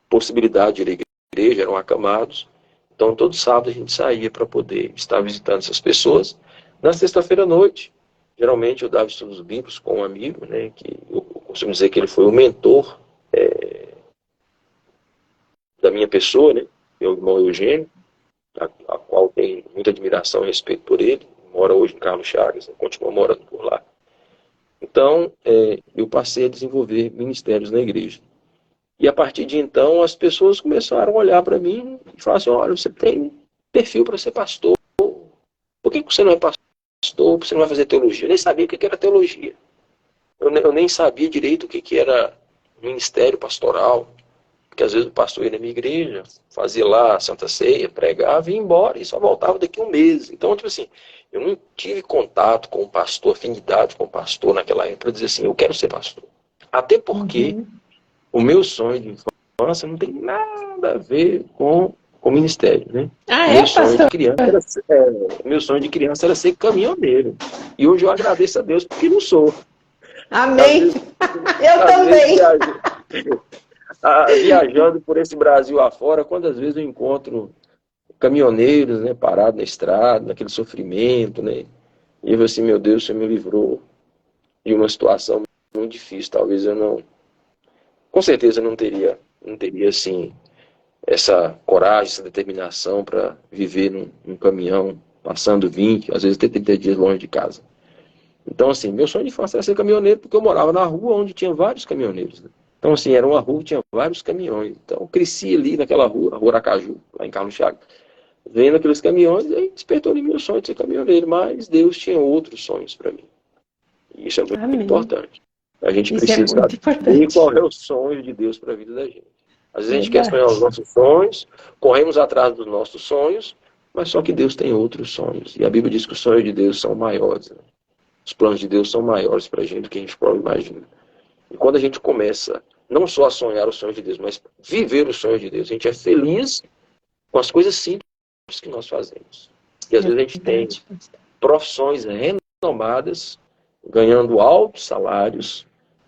Speaker 2: possibilidade de ir à igreja, eram acamados. Então, todo sábado a gente saía para poder estar visitando essas pessoas. Na sexta-feira à noite, geralmente eu dava estudos bíblicos com um amigo, né, que eu costumo dizer que ele foi o mentor da minha pessoa, né, meu irmão Eugênio, a qual tenho muita admiração e respeito por ele. Mora hoje em Carlos Chagas, né, continua morando por lá. Então, eu passei a desenvolver ministérios na igreja. E a partir de então, as pessoas começaram a olhar para mim e falar assim, olha, você tem perfil para ser pastor. Por que você não é pastor? Por que você não vai fazer teologia? Eu nem sabia o que era teologia. Eu nem sabia direito o que era ministério pastoral. Porque às vezes o pastor ia na minha igreja, fazia lá a Santa Ceia, pregava e ia embora. E só voltava daqui a um mês. Então, tipo assim, eu não tive contato com o pastor, afinidade com o pastor naquela época, para dizer assim, eu quero ser pastor. Até porque o meu sonho de infância não tem nada a ver com o ministério, né?
Speaker 1: Ah,
Speaker 2: Meu
Speaker 1: é,
Speaker 2: sonho de
Speaker 1: pastor?
Speaker 2: criança era ser, meu sonho de criança era ser caminhoneiro. E hoje eu agradeço a Deus porque não sou. Às
Speaker 1: Amém.
Speaker 2: vezes,
Speaker 1: Eu
Speaker 2: às vezes
Speaker 1: também.
Speaker 2: viajando por esse Brasil afora, quantas vezes eu encontro caminhoneiros, né, parados na estrada, naquele sofrimento, né? E eu falo assim, meu Deus, o Senhor me livrou de uma situação muito difícil. Talvez eu não, com certeza não teria assim essa coragem, essa determinação para viver num caminhão, passando 20, às vezes até 30 dias longe de casa. Então, assim, meu sonho de infância era ser caminhoneiro, porque eu morava na rua onde tinha vários caminhoneiros, né? Então, assim, era uma rua que tinha vários caminhões. Então, eu cresci ali naquela rua, a Rua Aracaju, lá em Carlos Chagas, vendo aqueles caminhões, e aí despertou em mim o sonho de ser caminhoneiro, mas Deus tinha outros sonhos para mim. E isso é muito
Speaker 1: Amém.
Speaker 2: importante. A gente
Speaker 1: Isso é
Speaker 2: precisa
Speaker 1: muito
Speaker 2: saber
Speaker 1: importante.
Speaker 2: qual é o sonho de Deus para a vida da gente. Às vezes a gente quer sonhar os
Speaker 1: Verdade.
Speaker 2: nossos sonhos, corremos atrás dos nossos sonhos, mas só que Deus tem outros sonhos. E a Bíblia diz que os sonhos de Deus são maiores, né? Os planos de Deus são maiores para a gente do que a gente pode imaginar. E quando a gente começa não só a sonhar os sonhos de Deus, mas viver os sonhos de Deus, a gente é feliz com as coisas simples que nós fazemos. E às
Speaker 1: É
Speaker 2: vezes a gente tem
Speaker 1: verdade, pastor.
Speaker 2: profissões renomadas, ganhando altos salários,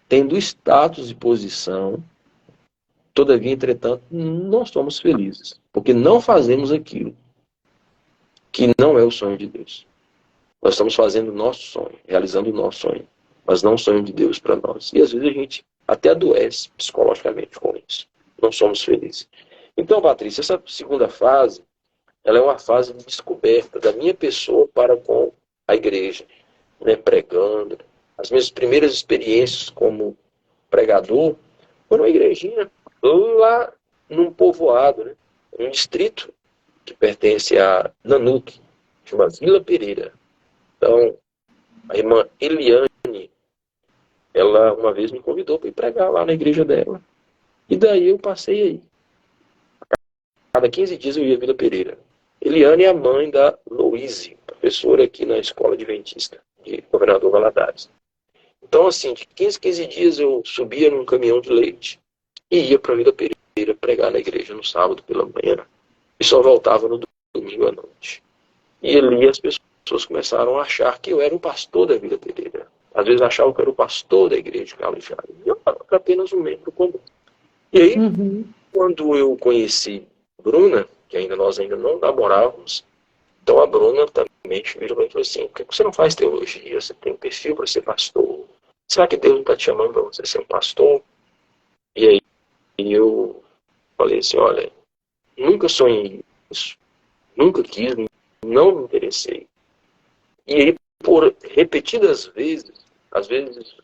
Speaker 2: tendo status e posição, todavia, entretanto, não somos felizes, porque não fazemos aquilo que não é o sonho de Deus. Nós estamos fazendo o nosso sonho, realizando o nosso sonho, mas não o sonho de Deus para nós. E às vezes a gente até adoece psicologicamente com isso. Não somos felizes. Então, Patrícia, essa segunda fase, ela é uma fase de descoberta da minha pessoa para com a igreja, né, pregando. As minhas primeiras experiências como pregador foram uma igrejinha lá num povoado, né, um distrito que pertence a Nanuque, chama Vila Pereira. Então, a irmã Eliane, ela uma vez me convidou para ir pregar lá na igreja dela. E daí eu passei aí. Cada 15 dias eu ia a Vila Pereira. Eliane é a mãe da Louise, professora aqui na Escola Adventista, de Governador Valadares. Então, assim, de 15 dias eu subia num caminhão de leite e ia para a Vila Pereira pregar na igreja no sábado pela manhã e só voltava no domingo à noite. E ali as pessoas começaram a achar que eu era o pastor da Vila Pereira. Às vezes achavam que eu era o pastor da igreja de Carlos Chagas. E eu era apenas um membro comum. E aí,
Speaker 1: Uhum.
Speaker 2: quando eu conheci Bruna, que nós ainda não namorávamos, então a Bruna também virou e falou assim: por que você não faz teologia? Você tem perfil para ser pastor? Será que Deus não está te chamando para você ser um pastor? E aí eu falei assim: olha, nunca sonhei isso, nunca quis, não me interessei. E aí, por repetidas vezes, às vezes,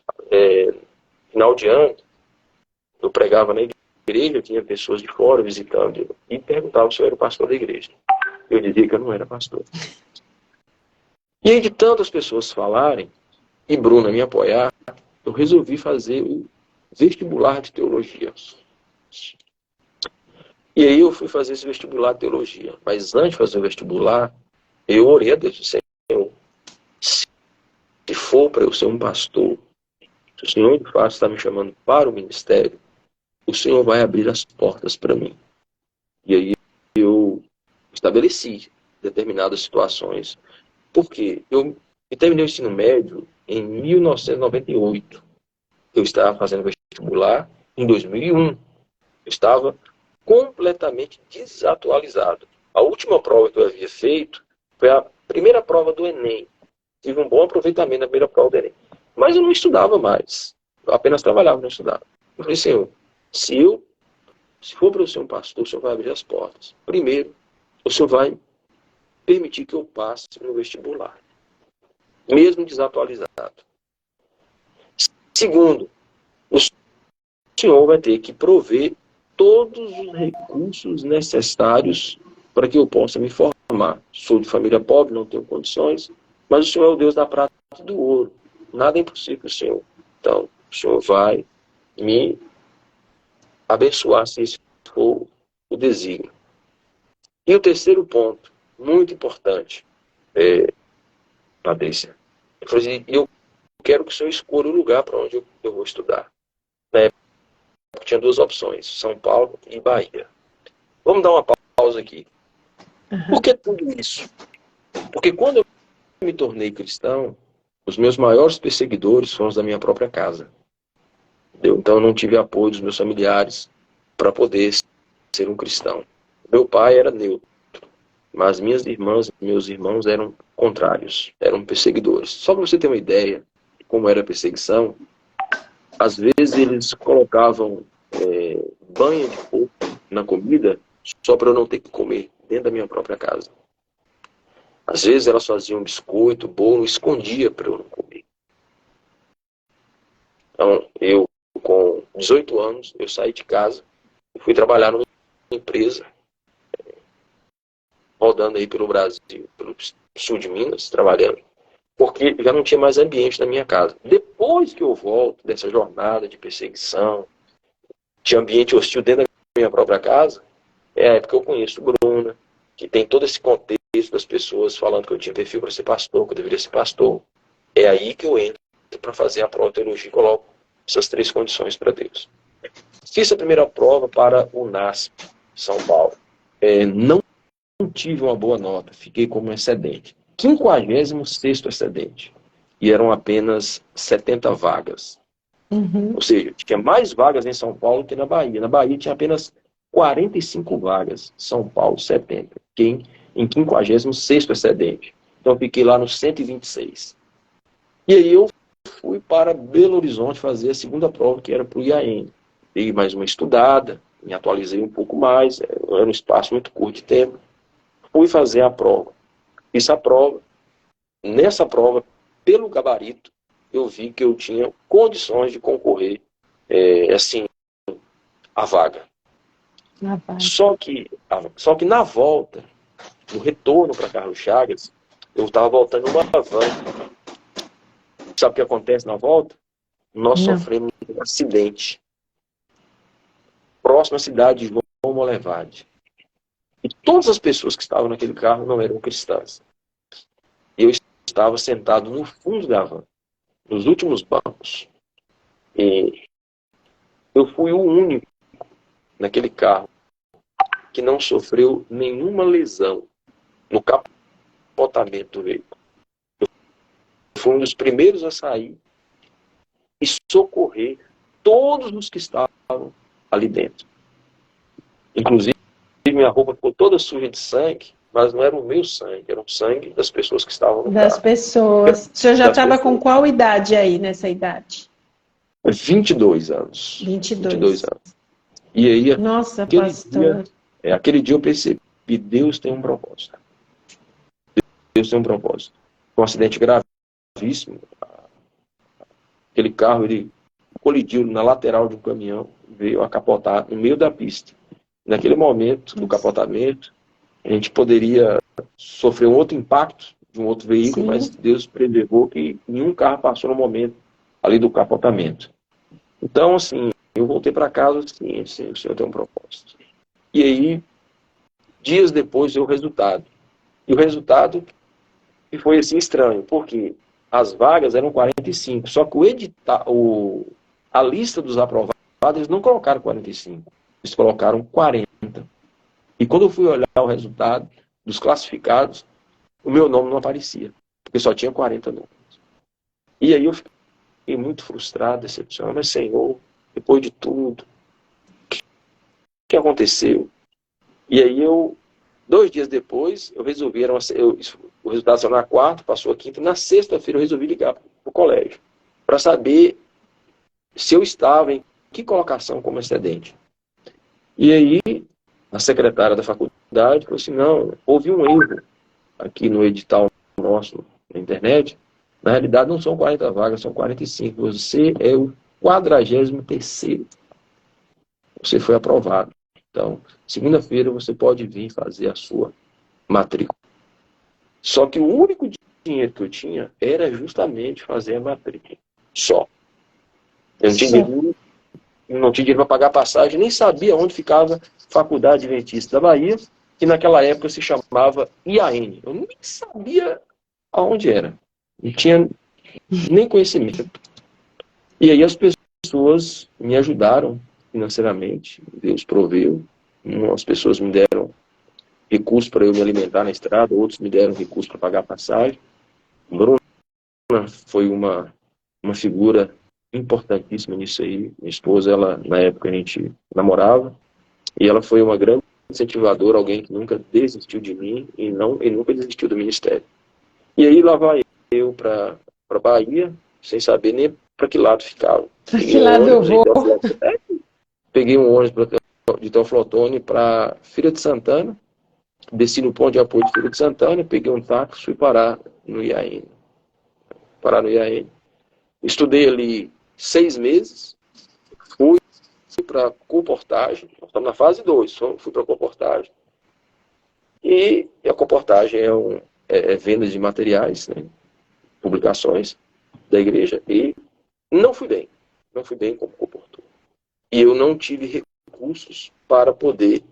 Speaker 2: final de ano, eu pregava na igreja, tinha pessoas de fora visitando e perguntavam se eu era o pastor da igreja. Eu dizia que eu não era pastor. E aí, de tantas pessoas falarem, e Bruna me apoiar, eu resolvi fazer o vestibular de teologia. E aí eu fui fazer esse vestibular de teologia. Mas antes de fazer o vestibular, eu orei a Deus, Senhor, se for para eu ser um pastor, se o Senhor de fato está me chamando para o ministério, o Senhor vai abrir as portas para mim. E aí eu estabeleci determinadas situações. Porque eu terminei o ensino médio em 1998. Eu estava fazendo vestibular em 2001. Eu estava completamente desatualizado. A última prova que eu havia feito foi a primeira prova do Enem. Tive um bom aproveitamento na primeira prova do Enem. Mas eu não estudava mais. Eu apenas trabalhava, não estudava. Eu falei, Senhor, se for para eu ser um pastor, o Senhor vai abrir as portas. Primeiro, o Senhor vai permitir que eu passe no vestibular, mesmo desatualizado. Segundo, o Senhor vai ter que prover todos os recursos necessários para que eu possa me formar. Sou de família pobre, não tenho condições, mas o Senhor é o Deus da prata e do ouro. Nada é impossível para o Senhor. Então, o Senhor vai me abençoar se esse for o desígnio. E o terceiro ponto, muito importante, Patrícia, eu falei assim, eu quero que o Senhor escolha o lugar para onde eu vou estudar. Na época tinha duas opções, São Paulo e Bahia. Vamos dar uma pausa aqui. Por que tudo isso? Porque quando eu me tornei cristão, os meus maiores perseguidores foram os da minha própria casa. Entendeu? Então eu não tive apoio dos meus familiares para poder ser um cristão. Meu pai era neutro, mas minhas irmãs e meus irmãos eram contrários, eram perseguidores. Só para você ter uma ideia de como era a perseguição, às vezes eles colocavam banha de porco na comida só para eu não ter que comer dentro da minha própria casa. Às vezes elas faziam biscoito, bolo, escondia para eu não comer. Então, eu, com 18 anos, eu saí de casa e fui trabalhar numa empresa, rodando aí pelo Brasil, pelo sul de Minas, trabalhando, porque já não tinha mais ambiente na minha casa. Depois que eu volto dessa jornada de perseguição, de ambiente hostil dentro da minha própria casa, é a época que eu conheço Bruna, que tem todo esse contexto das pessoas falando que eu tinha perfil para ser pastor, que eu deveria ser pastor. É aí que eu entro para fazer a prova de teologia e coloco essas 3 condições para Deus. Fiz a primeira prova para o NASP, São Paulo. Não tive uma boa nota, fiquei como excedente. 56º excedente. E eram apenas 70 vagas.
Speaker 1: Uhum.
Speaker 2: Ou seja, tinha mais vagas em São Paulo que na Bahia. Na Bahia tinha apenas 45 vagas. São Paulo, 70. Fiquei em 56º excedente. Então fiquei lá no 126. E aí eu fui para Belo Horizonte fazer a segunda prova, que era para o IAN. Dei mais uma estudada, me atualizei um pouco mais, era um espaço muito curto de tempo. Fui fazer a prova. Fiz a prova. Nessa prova, pelo gabarito, eu vi que eu tinha condições de concorrer, assim, à vaga. Só que na volta, no retorno para Carlos Chagas, eu estava voltando numa van. Sabe o que acontece na volta? Nós sofremos um acidente. Próxima à cidade de João Molevade. E todas as pessoas que estavam naquele carro não eram cristãs. Eu estava sentado no fundo da van, nos últimos bancos. E eu fui o único naquele carro que não sofreu nenhuma lesão no capotamento do veículo. Eu fui um dos primeiros a sair e socorrer todos os que estavam ali dentro. Inclusive, minha roupa ficou toda suja de sangue, mas não era o meu sangue, era o sangue das pessoas que estavam no
Speaker 1: Das
Speaker 2: carro.
Speaker 1: pessoas. O senhor já estava com qual idade aí, nessa idade?
Speaker 2: 22 anos.
Speaker 1: 22
Speaker 2: anos. E aí,
Speaker 1: nossa, pastor.
Speaker 2: Aquele dia eu percebi, Deus tem um propósito. Deus tem um propósito. Um acidente gravíssimo. Aquele carro, ele colidiu na lateral de um caminhão, veio a capotar no meio da pista. Naquele momento do capotamento, a gente poderia sofrer um outro impacto de um outro veículo, sim, mas Deus preservou que nenhum carro passou no momento ali do capotamento. Então, assim, eu voltei para casa, assim, o Senhor tem um propósito. E aí, dias depois, deu o resultado. E o resultado foi, assim, estranho, porque as vagas eram 45, só que a lista dos aprovados, eles não colocaram 45, eles colocaram 40. E quando eu fui olhar o resultado dos classificados, o meu nome não aparecia, porque só tinha 40 nomes. E aí eu fiquei muito frustrado, decepcionado, mas Senhor, depois de tudo, o que aconteceu? E aí 2 dias depois, eu resolvi, o resultado saiu na quarta, passou a quinta, na sexta-feira eu resolvi ligar para o colégio, para saber se eu estava em que colocação como excedente. E aí, a secretária da faculdade falou assim, não, houve um erro aqui no edital nosso na internet. Na realidade, não são 40 vagas, são 45. Você é o 43º. Você foi aprovado. Então, segunda-feira você pode vir fazer a sua matrícula. Só que o único dinheiro que eu tinha era justamente fazer a matrícula. Só. Eu não tinha dinheiro para pagar passagem, nem sabia onde ficava a Faculdade Adventista da Bahia, que naquela época se chamava IAN. Eu nem sabia aonde era. Não tinha nem conhecimento. E aí as pessoas me ajudaram financeiramente. Deus proveu. Umas pessoas me deram recursos para eu me alimentar na estrada, outros me deram recursos para pagar a passagem. Bruna foi uma figura importantíssima nisso aí. Minha esposa, ela, na época a gente namorava, e ela foi uma grande incentivadora, alguém que nunca desistiu de mim e nunca desistiu do ministério. E aí lá vai eu para Bahia, sem saber nem para que lado ficava.
Speaker 1: Para que lado eu vou?
Speaker 2: Peguei um ônibus de Teoflotone para Feira de Santana, desci no ponto de apoio de Feira de Santana, peguei um táxi e fui parar no IAN. Estudei ali 6 meses, fui para comportagem, nós estamos na fase 2, fui para comportagem. E a comportagem é venda de materiais, né, publicações da igreja, e não fui bem como comportor. E eu não tive recursos para poder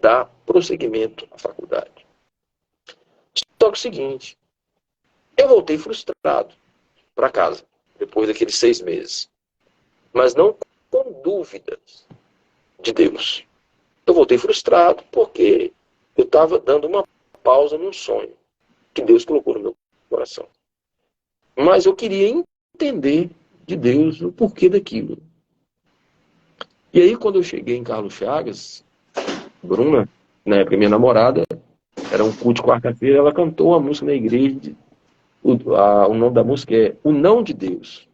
Speaker 2: dar prosseguimento à faculdade. Só que é o seguinte, eu voltei frustrado para casa, depois daqueles 6 meses. Mas não com dúvidas de Deus. Eu voltei frustrado porque eu estava dando uma pausa num sonho que Deus colocou no meu coração. Mas eu queria entender de Deus o porquê daquilo. E aí, quando eu cheguei em Carlos Chagas, Bruna, na época minha namorada, era um culto de quarta-feira, ela cantou uma música na igreja, o nome da música é O Não de Deus.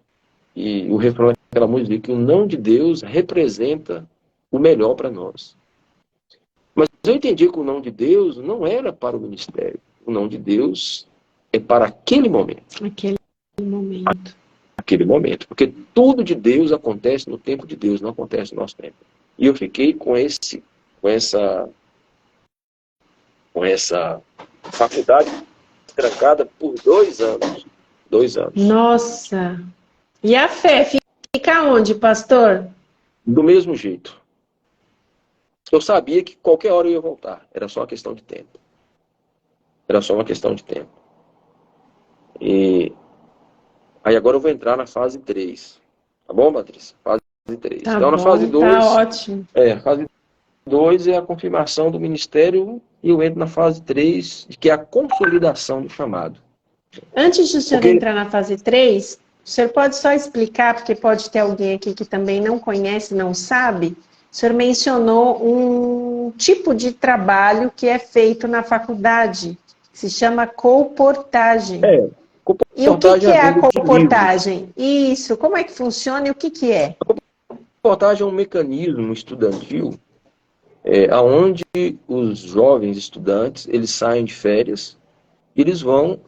Speaker 2: E o refrão daquela música diz que o não de Deus representa o melhor para nós. Mas eu entendi que o não de Deus não era para o ministério. O não de Deus é para aquele momento.
Speaker 1: Aquele momento.
Speaker 2: Aquele momento. Porque tudo de Deus acontece no tempo de Deus, não acontece no nosso tempo. E eu fiquei com essa faculdade trancada por 2 anos. 2 anos.
Speaker 1: Nossa! E a fé fica onde, pastor?
Speaker 2: Do mesmo jeito. Eu sabia que qualquer hora eu ia voltar. Era só uma questão de tempo. Era só uma questão de tempo. E aí agora eu vou entrar na fase 3. Tá bom, Patrícia? Fase 3.
Speaker 1: Tá
Speaker 2: Então
Speaker 1: bom,
Speaker 2: na fase 2.
Speaker 1: tá ótimo.
Speaker 2: Fase 2 é a confirmação do ministério e eu entro na fase 3, que é a consolidação do chamado.
Speaker 1: Antes de o senhor entrar na fase 3, o senhor pode só explicar, porque pode ter alguém aqui que também não conhece, não sabe. O senhor mencionou um tipo de trabalho que é feito na faculdade, se chama colportagem. E o que é a colportagem? Isso, como é que funciona e o que é?
Speaker 2: A colportagem é um mecanismo estudantil onde os jovens estudantes, eles saem de férias e eles vão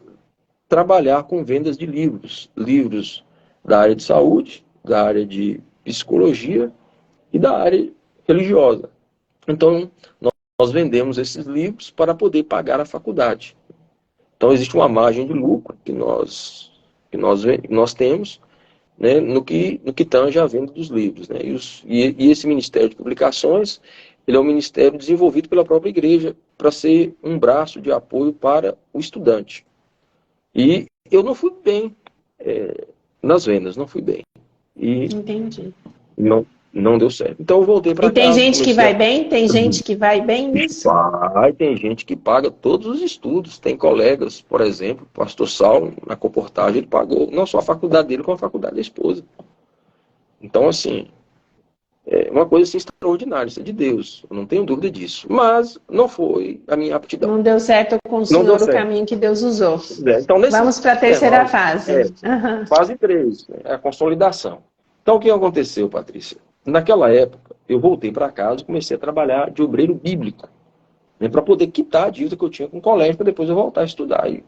Speaker 2: trabalhar com vendas de livros da área de saúde, da área de psicologia e da área religiosa. Então, nós vendemos esses livros para poder pagar a faculdade. Então, existe uma margem de lucro que nós temos, né, no que tange a venda dos livros. Né? E esse Ministério de Publicações, ele é um ministério desenvolvido pela própria igreja para ser um braço de apoio para o estudante. E eu não fui bem nas vendas, não fui bem. E
Speaker 1: entendi.
Speaker 2: Não deu certo. Então eu voltei para casa.
Speaker 1: E tem gente que vai bem? Tem gente que vai bem nisso?
Speaker 2: Tem gente que paga todos os estudos. Tem colegas, por exemplo, o pastor Saulo, na comportagem, ele pagou não só a faculdade dele, como a faculdade da esposa. Então, assim, é uma coisa assim, extraordinária, isso é de Deus. Eu não tenho dúvida disso. Mas não foi a minha aptidão.
Speaker 1: Não deu certo com o senhor o caminho que Deus usou.
Speaker 2: Então,
Speaker 1: vamos para a terceira fase.
Speaker 2: Fase 3, a consolidação. Então, o que aconteceu, Patrícia? Naquela época, eu voltei para casa e comecei a trabalhar de obreiro bíblico, né, para poder quitar a dívida que eu tinha com o colégio, para depois eu voltar a estudar. E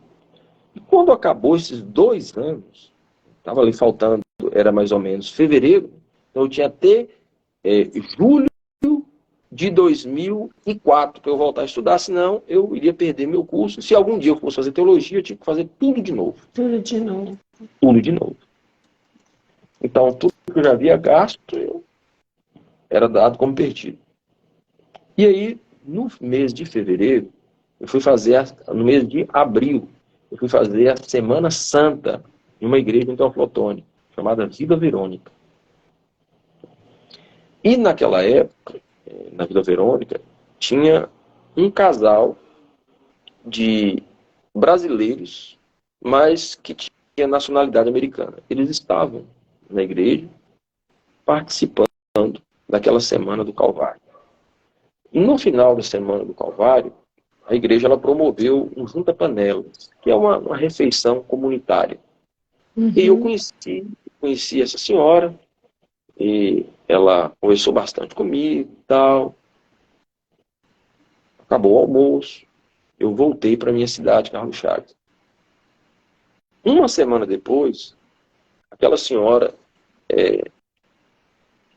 Speaker 2: quando acabou esses 2 anos, estava ali faltando, era mais ou menos fevereiro, então eu tinha até julho de 2004 para eu voltar a estudar, senão eu iria perder meu curso. Se algum dia eu fosse fazer teologia, eu tinha que fazer tudo de novo.
Speaker 1: Tudo de novo.
Speaker 2: Tudo de novo. Então, tudo que eu já havia gasto, era dado como perdido. E aí, no mês de fevereiro, no mês de abril, eu fui fazer a Semana Santa em uma igreja em Teoflotone, chamada Vila Verônica. E naquela época, na Vila Verônica, tinha um casal de brasileiros, mas que tinha nacionalidade americana. Eles estavam na igreja participando daquela Semana do Calvário. E no final da Semana do Calvário, a igreja ela promoveu um junta-panelas, que é uma refeição comunitária. Uhum. E eu conheci essa senhora, e ela conversou bastante comigo e tal. Acabou o almoço, eu voltei para minha cidade, Carlos Chagas. Uma semana depois, aquela senhora,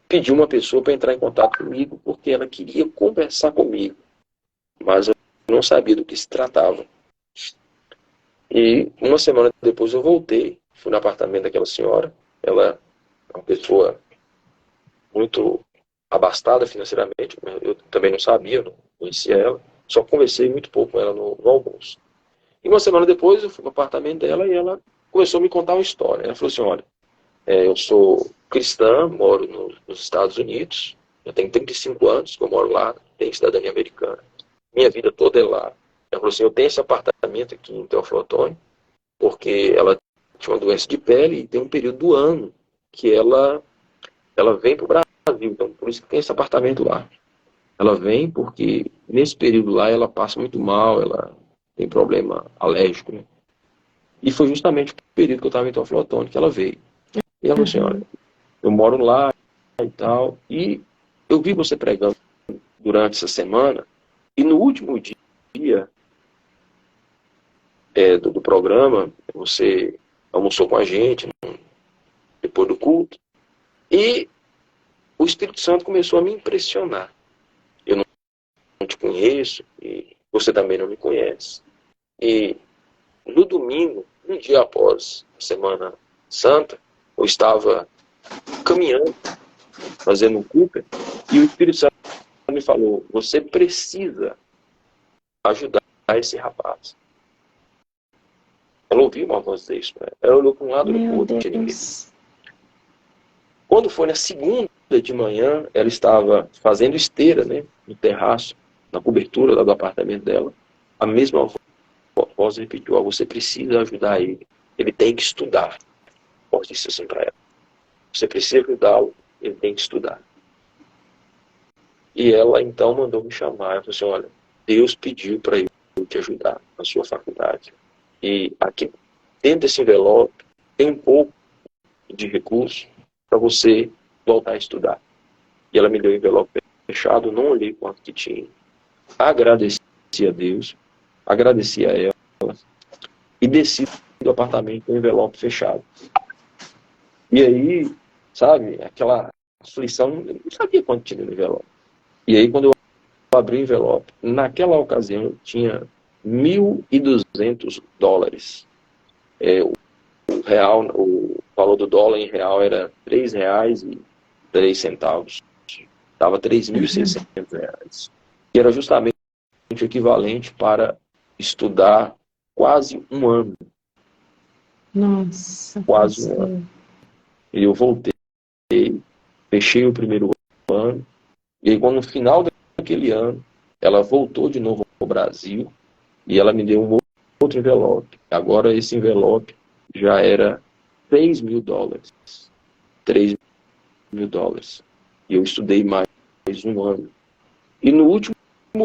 Speaker 2: pediu uma pessoa para entrar em contato comigo porque ela queria conversar comigo, mas eu não sabia do que se tratava. E uma semana depois eu voltei, fui no apartamento daquela senhora. Ela é uma pessoa muito abastada financeiramente, eu também não sabia, não conhecia ela, só conversei muito pouco com ela no almoço. E uma semana depois eu fui no apartamento dela e ela começou a me contar uma história. Ela falou assim, olha, eu sou cristã, moro nos Estados Unidos, eu tenho 35 anos que eu moro lá, tenho cidadania americana. Minha vida toda é lá. Ela falou assim, eu tenho esse apartamento aqui em Teófilo Otoni, porque ela tinha uma doença de pele e tem um período do ano que ela vem para o Brasil, então por isso que tem esse apartamento lá. Ela vem porque nesse período lá ela passa muito mal, ela tem problema alérgico, né? E foi justamente o período que eu estava em Teófilo Otoni que ela veio. E ela falou assim, olha, eu moro lá e tal, e eu vi você pregando durante essa semana, e no último dia do programa, você almoçou com a gente depois do culto, e o Espírito Santo começou a me impressionar. Eu não te conheço, e você também não me conhece. E no domingo, um dia após a Semana Santa, eu estava caminhando, fazendo um Cooper, e o Espírito Santo me falou, você precisa ajudar esse rapaz. Ela ouviu uma voz dizer isso para ela. Ela olhou para um lado e para o outro, não tinha ninguém. Quando foi na segunda de manhã, ela estava fazendo esteira, né, no terraço, na cobertura lá do apartamento dela. A mesma voz repetiu, você precisa ajudar ele. Ele tem que estudar. A voz disse assim para ela. Você precisa ajudá-lo, ele tem que estudar. E ela então mandou me chamar. Ela falou assim, olha, Deus pediu para eu te ajudar na sua faculdade. E aqui, dentro desse envelope, tem um pouco de recurso para você voltar a estudar. E ela me deu o envelope fechado, não olhei quanto que tinha. Agradeci a Deus, agradeci a ela e desci do apartamento com o envelope fechado. E aí, sabe, aquela aflição, eu não sabia quanto tinha no envelope. E aí, quando eu abri o envelope, naquela ocasião, tinha $1.200. O real, o valor do dólar em real era R$3,03. Estava R$3.600. Que era justamente o equivalente para estudar quase um ano.
Speaker 1: Nossa.
Speaker 2: Quase um ano. E eu voltei, fechei o primeiro ano, e aí, quando no final daquele ano, ela voltou de novo ao Brasil, e ela me deu um outro envelope. Agora esse envelope já era $3.000. $3.000. E eu estudei mais um ano. E no último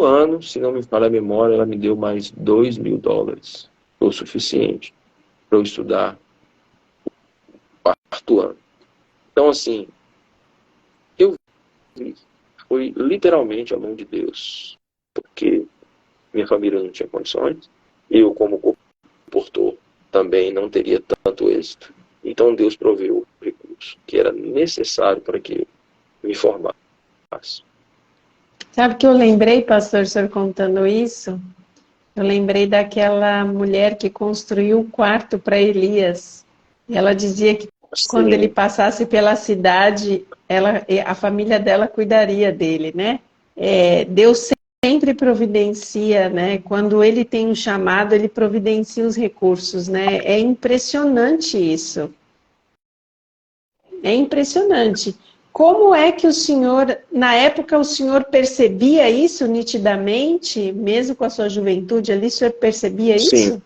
Speaker 2: ano, se não me falha a memória, ela me deu mais $2.000. Foi o suficiente para eu estudar o quarto ano. Então, assim, eu vi, foi literalmente a mão de Deus. Porque minha família não tinha condições. Eu, como portor, também não teria tanto êxito. Então Deus proveu o recurso que era necessário para que eu me formasse.
Speaker 1: Sabe que eu lembrei, pastor, o senhor contando isso? Eu lembrei daquela mulher que construiu o quarto para Elias. E ela dizia que quando ele passasse pela cidade, a família dela cuidaria dele, né? Deus sempre providencia, né? Quando ele tem um chamado, ele providencia os recursos, né? É impressionante isso. É impressionante. Como é que o senhor, na época, o senhor percebia isso nitidamente, mesmo com a sua juventude ali, o senhor percebia isso?
Speaker 2: Sim,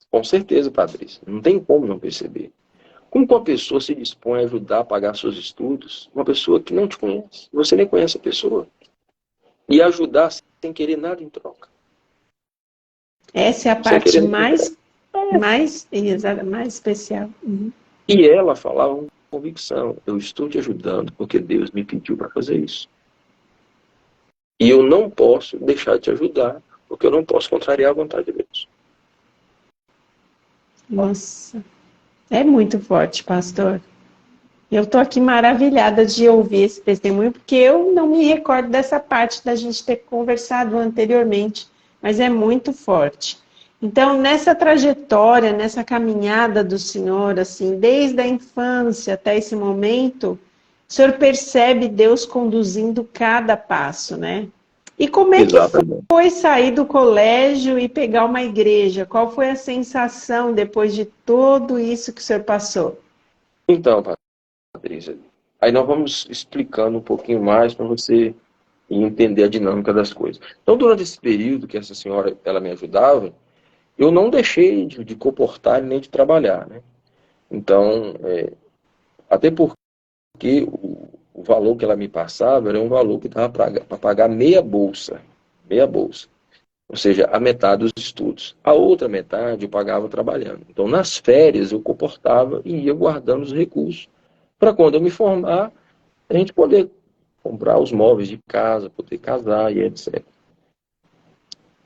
Speaker 2: com certeza, Patrícia. Não tem como não perceber. Como uma pessoa se dispõe a ajudar a pagar seus estudos, uma pessoa que não te conhece, você nem conhece a pessoa, e ajudar sem querer nada em troca.
Speaker 1: Essa é a parte mais especial. Uhum.
Speaker 2: E ela falava com convicção, eu estou te ajudando porque Deus me pediu para fazer isso. E eu não posso deixar de te ajudar, porque eu não posso contrariar a vontade de Deus.
Speaker 1: Nossa, é muito forte, pastor. Eu estou aqui maravilhada de ouvir esse testemunho, porque eu não me recordo dessa parte da gente ter conversado anteriormente, mas é muito forte. Então, nessa trajetória, nessa caminhada do senhor, assim, desde a infância até esse momento, o senhor percebe Deus conduzindo cada passo, né? E como é que
Speaker 2: Exatamente.
Speaker 1: foi sair do colégio e pegar uma igreja? Qual foi a sensação depois de tudo isso que o senhor passou?
Speaker 2: Então, Patrícia, aí nós vamos explicando um pouquinho mais para você entender a dinâmica das coisas. Então, durante esse período que essa senhora ela me ajudava, eu não deixei de comportar nem de trabalhar, né? Então, até porque o valor que ela me passava era um valor que dava para pagar meia bolsa, ou seja, a metade dos estudos. A outra metade eu pagava trabalhando. Então, nas férias, eu comportava e ia guardando os recursos para quando eu me formar, a gente poder comprar os móveis de casa, poder casar e etc.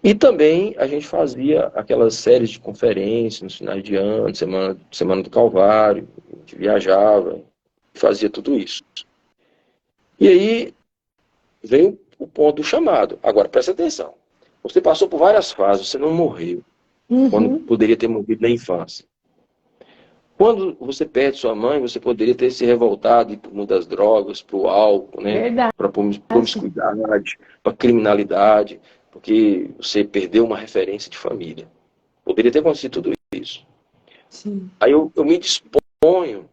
Speaker 2: E também a gente fazia aquelas séries de conferências nos finais de ano, semana do Calvário, a gente viajava, fazia tudo isso. E aí veio o ponto do chamado. Agora, presta atenção. Você passou por várias fases, você não morreu, quando
Speaker 1: Uhum,
Speaker 2: poderia ter morrido na infância. Quando você perde sua mãe, você poderia ter se revoltado e ir para o mundo das drogas, para o álcool, né?
Speaker 1: verdade.
Speaker 2: Para a promiscuidade, para a criminalidade, porque você perdeu uma referência de família. Poderia ter acontecido tudo isso.
Speaker 1: Sim.
Speaker 2: Aí eu me disponho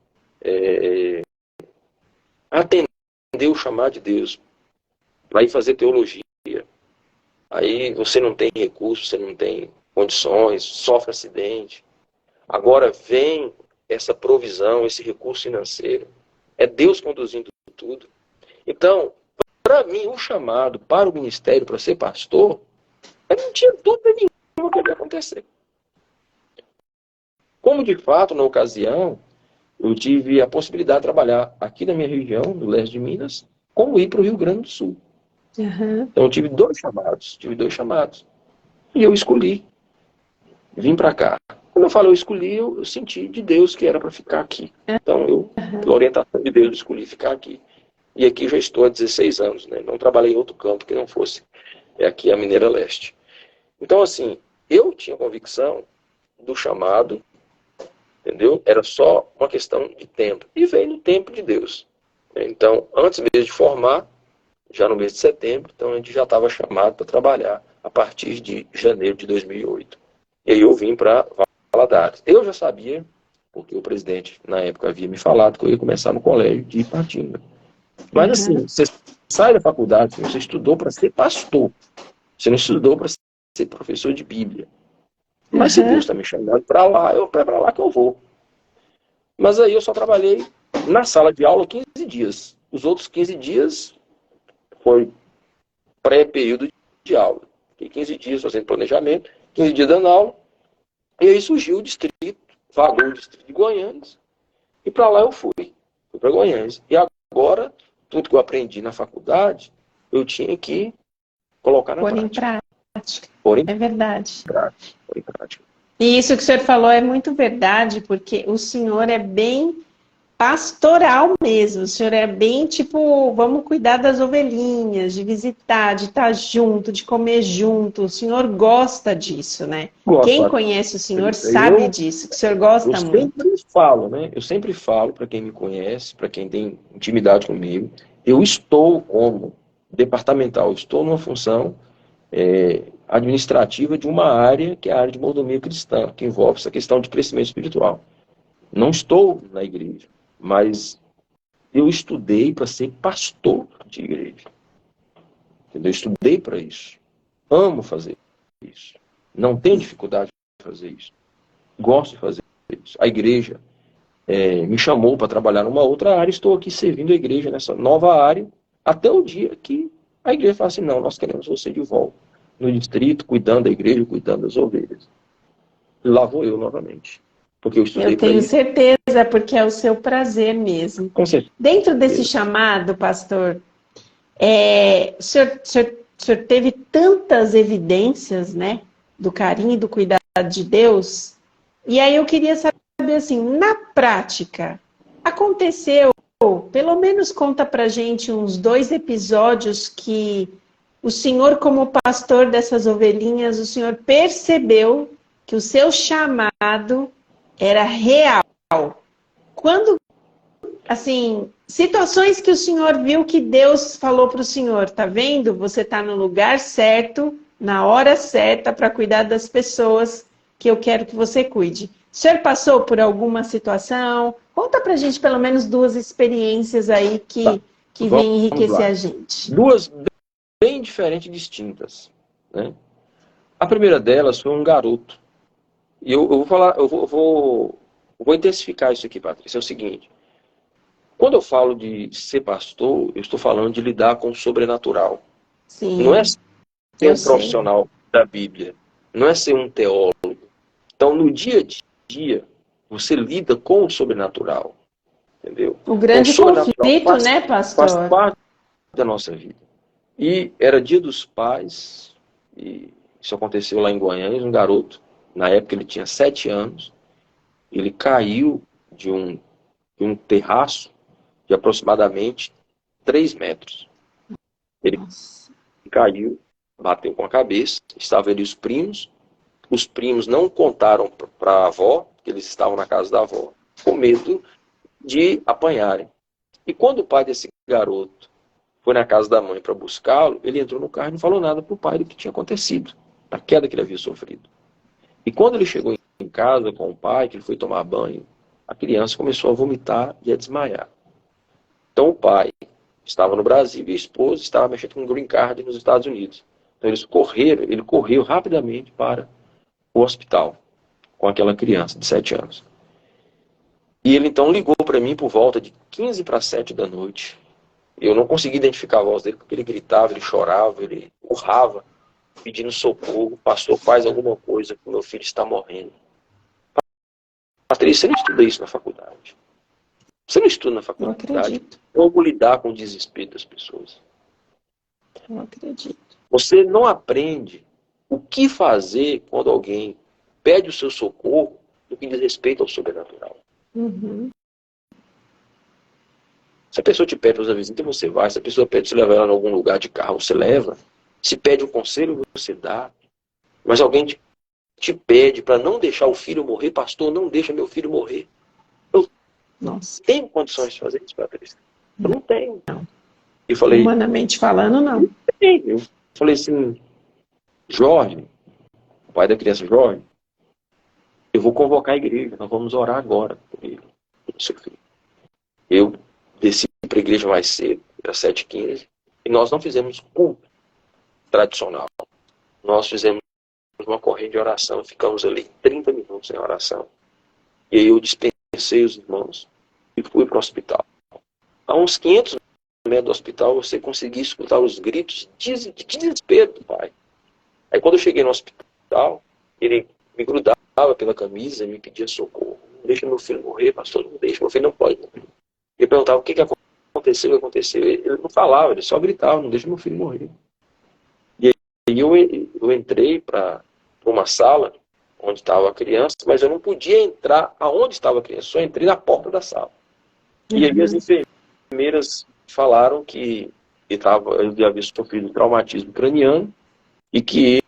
Speaker 2: a atender o chamado de Deus para ir fazer teologia. Aí você não tem recursos, você não tem condições, sofre acidente. Agora vem essa provisão, esse recurso financeiro. É Deus conduzindo tudo. Então, para mim, o chamado para o ministério, para ser pastor, eu não tinha dúvida nenhuma que ia acontecer. Como, de fato, na ocasião, eu tive a possibilidade de trabalhar aqui na minha região, no leste de Minas, como ir para o Rio Grande do Sul.
Speaker 1: Uhum.
Speaker 2: Então, eu tive dois chamados. E eu escolhi, vim para cá. Quando eu falo eu escolhi, eu senti de Deus que era para ficar aqui. Então, pela orientação de Deus, eu escolhi ficar aqui. E aqui já estou há 16 anos, né? Não trabalhei em outro campo que não fosse aqui a Mineira Leste. Então, assim, eu tinha convicção do chamado, entendeu? Era só uma questão de tempo. E veio no tempo de Deus. Então, antes mesmo de formar, já no mês de setembro, então a gente já estava chamado para trabalhar a partir de janeiro de 2008. E aí eu vim para Valadares. Eu já sabia, porque o presidente na época havia me falado que eu ia começar no colégio de Ipatinga. Mas
Speaker 1: Uhum.
Speaker 2: assim, você sai da faculdade, você estudou para ser pastor. Você não estudou para ser professor de Bíblia. Mas se Deus
Speaker 1: Uhum.
Speaker 2: está me chamando para lá, é para lá que eu vou. Mas aí eu só trabalhei na sala de aula 15 dias. Os outros 15 dias foi pré-período de aula. Fiquei 15 dias fazendo planejamento, 15 dias dando aula. E aí surgiu o distrito, vagou o distrito de Goiânia. E para lá eu fui. Fui para Goiânia. E agora, tudo que eu aprendi na faculdade, eu tinha que colocar na
Speaker 1: Pôr em
Speaker 2: prática.
Speaker 1: prática.
Speaker 2: Pôr em
Speaker 1: É verdade.
Speaker 2: prática. Pôr em prática.
Speaker 1: E isso que o senhor falou é muito verdade, porque o senhor é bem pastoral mesmo. O senhor é bem tipo, vamos cuidar das ovelhinhas, de visitar, de estar junto, de comer junto. O senhor gosta disso, né? Quem
Speaker 2: Gosto,
Speaker 1: conhece o senhor
Speaker 2: Patrícia.
Speaker 1: sabe disso, que o senhor
Speaker 2: Eu
Speaker 1: gosta muito.
Speaker 2: sempre falo, né? Eu sempre falo para quem me conhece, para quem tem intimidade comigo, eu estou como departamental, eu estou numa função administrativa de uma área que é a área de mordomia cristã, que envolve essa questão de crescimento espiritual. Não estou na igreja, mas eu estudei para ser pastor de igreja. Entendeu? Eu estudei para isso. Amo fazer isso. Não tenho dificuldade de fazer isso. Gosto de fazer isso. A igreja me chamou para trabalhar numa outra área, estou aqui servindo a igreja nessa nova área, até o dia que a igreja fala assim, não, nós queremos você de volta no distrito, cuidando da igreja, cuidando das ovelhas. E lá vou eu novamente, porque eu
Speaker 1: Eu
Speaker 2: estudei para
Speaker 1: tenho
Speaker 2: isso.
Speaker 1: certeza, porque é o seu prazer mesmo.
Speaker 2: Com certeza.
Speaker 1: Dentro desse chamado, pastor, o senhor teve tantas evidências, né, do carinho e do cuidado de Deus. E aí eu queria saber, assim, na prática, aconteceu pelo menos conta pra gente uns 2 episódios que o senhor, como pastor dessas ovelhinhas, o senhor percebeu que o seu chamado era real. Quando, assim, situações que o senhor viu que Deus falou para o senhor, tá vendo? Você está no lugar certo, na hora certa, para cuidar das pessoas que eu quero que você cuide. O senhor passou por alguma situação? Conta pra gente pelo menos 2 experiências aí
Speaker 2: Tá,
Speaker 1: que vem
Speaker 2: vamos
Speaker 1: enriquecer
Speaker 2: lá.
Speaker 1: a gente.
Speaker 2: Duas bem diferentes e distintas, né? A primeira delas foi um garoto. E eu vou falar, eu vou intensificar isso aqui, Patrícia. É o seguinte: quando eu falo de ser pastor, eu estou falando de lidar com o sobrenatural. Não é
Speaker 1: Sim,
Speaker 2: ser
Speaker 1: eu
Speaker 2: um
Speaker 1: sei.
Speaker 2: profissional da Bíblia, não é ser um teólogo. Então, no dia a dia, você lida com o sobrenatural, entendeu?
Speaker 1: O
Speaker 2: Então, o
Speaker 1: grande
Speaker 2: sobrenatural
Speaker 1: conflito, né,
Speaker 2: faz
Speaker 1: pastor?
Speaker 2: parte da nossa vida. E era Dia dos Pais, e isso aconteceu lá em Goiânia, um garoto, na época ele tinha 7 anos, ele caiu de um terraço de aproximadamente 3 metros. Ele
Speaker 1: Nossa.
Speaker 2: caiu, bateu com a cabeça, estavam ali os primos não contaram para a avó, que eles estavam na casa da avó, com medo de apanharem. E quando o pai desse garoto foi na casa da mãe para buscá-lo, ele entrou no carro e não falou nada para o pai do que tinha acontecido, da queda que ele havia sofrido. E quando ele chegou em casa com o pai, que ele foi tomar banho, a criança começou a vomitar e a desmaiar. Então o pai estava no Brasil e a esposa estava mexendo com um green card nos Estados Unidos. Então ele correu rapidamente para o hospital com aquela criança de 7 anos. E ele então ligou para mim por volta de 15 para 7 da noite. Eu não consegui identificar a voz dele porque ele gritava, ele chorava, ele urrava, pedindo socorro. Pastor, faz alguma coisa que meu filho está morrendo. Patrícia, você não estuda isso na faculdade. Você não estuda na
Speaker 1: Eu
Speaker 2: faculdade
Speaker 1: acredito,
Speaker 2: como lidar com o desespero das pessoas.
Speaker 1: eu acredito.
Speaker 2: Você não aprende o que fazer quando alguém pede o seu socorro no que diz respeito ao sobrenatural.
Speaker 1: Uhum.
Speaker 2: Se a pessoa te pede para usar visita, você vai. Se a pessoa pede para você levar ela em algum lugar de carro, você leva. Se pede um conselho, você dá. Mas alguém te pede para não deixar o filho morrer, pastor, não deixa meu filho morrer. Eu
Speaker 1: Nossa,
Speaker 2: tenho condições de fazer isso, Patrícia? Eu não tenho.
Speaker 1: não.
Speaker 2: E falei,
Speaker 1: Humanamente falando, não.
Speaker 2: eu falei assim, Jorge, o pai da criança, Jorge, eu vou convocar a igreja, nós vamos orar agora por ele, pelo seu filho. Eu desci para a igreja mais cedo, às 7h15, e nós não fizemos culto tradicional. Nós fizemos uma corrente de oração, ficamos ali 30 minutos em oração. E aí eu dispensei os irmãos e fui para o hospital. A uns 500 metros do hospital, você conseguia escutar os gritos de desespero do pai. Aí quando eu cheguei no hospital, ele me grudava pela camisa e me pedia socorro. Não deixa meu filho morrer, pastor, não deixa, meu filho não pode morrer. Ele perguntava o que aconteceu, o que aconteceu. Ele não falava, ele só gritava, não deixa meu filho morrer. E aí eu entrei para uma sala onde estava a criança, mas eu não podia entrar aonde estava a criança, só entrei na porta da sala. E aí as
Speaker 1: Uhum.
Speaker 2: enfermeiras falaram que ele havia sofrido um traumatismo craniano e que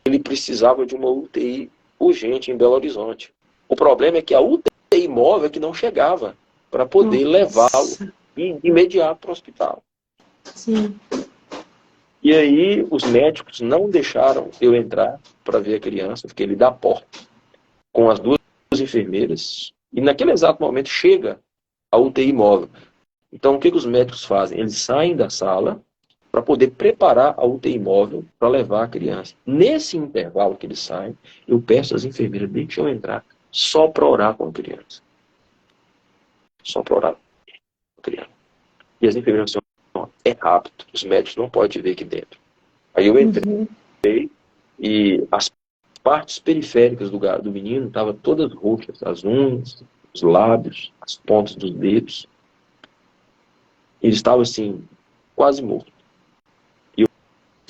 Speaker 2: ele precisava de uma UTI urgente em Belo Horizonte. O problema é que a UTI móvel que não chegava para poder levá-lo
Speaker 1: Nossa,
Speaker 2: de imediato para o hospital.
Speaker 1: sim.
Speaker 2: E aí os médicos não deixaram eu entrar para ver a criança, fiquei ali da porta com as 2 enfermeiras, e naquele exato momento chega a UTI móvel. Então o que os médicos fazem? Eles saem da sala para poder preparar a UTI móvel para levar a criança. Nesse intervalo que eles saem, eu peço às enfermeiras, deixem eu entrar só para orar com a criança. Só para orar com a criança. E as enfermeiras disseram, é rápido, os médicos não podem te ver aqui dentro. Aí eu entrei
Speaker 1: Uhum.
Speaker 2: e as partes periféricas do menino estavam todas roxas, as unhas, os lábios, as pontas dos dedos. Ele estava assim, quase morto. E
Speaker 1: Eu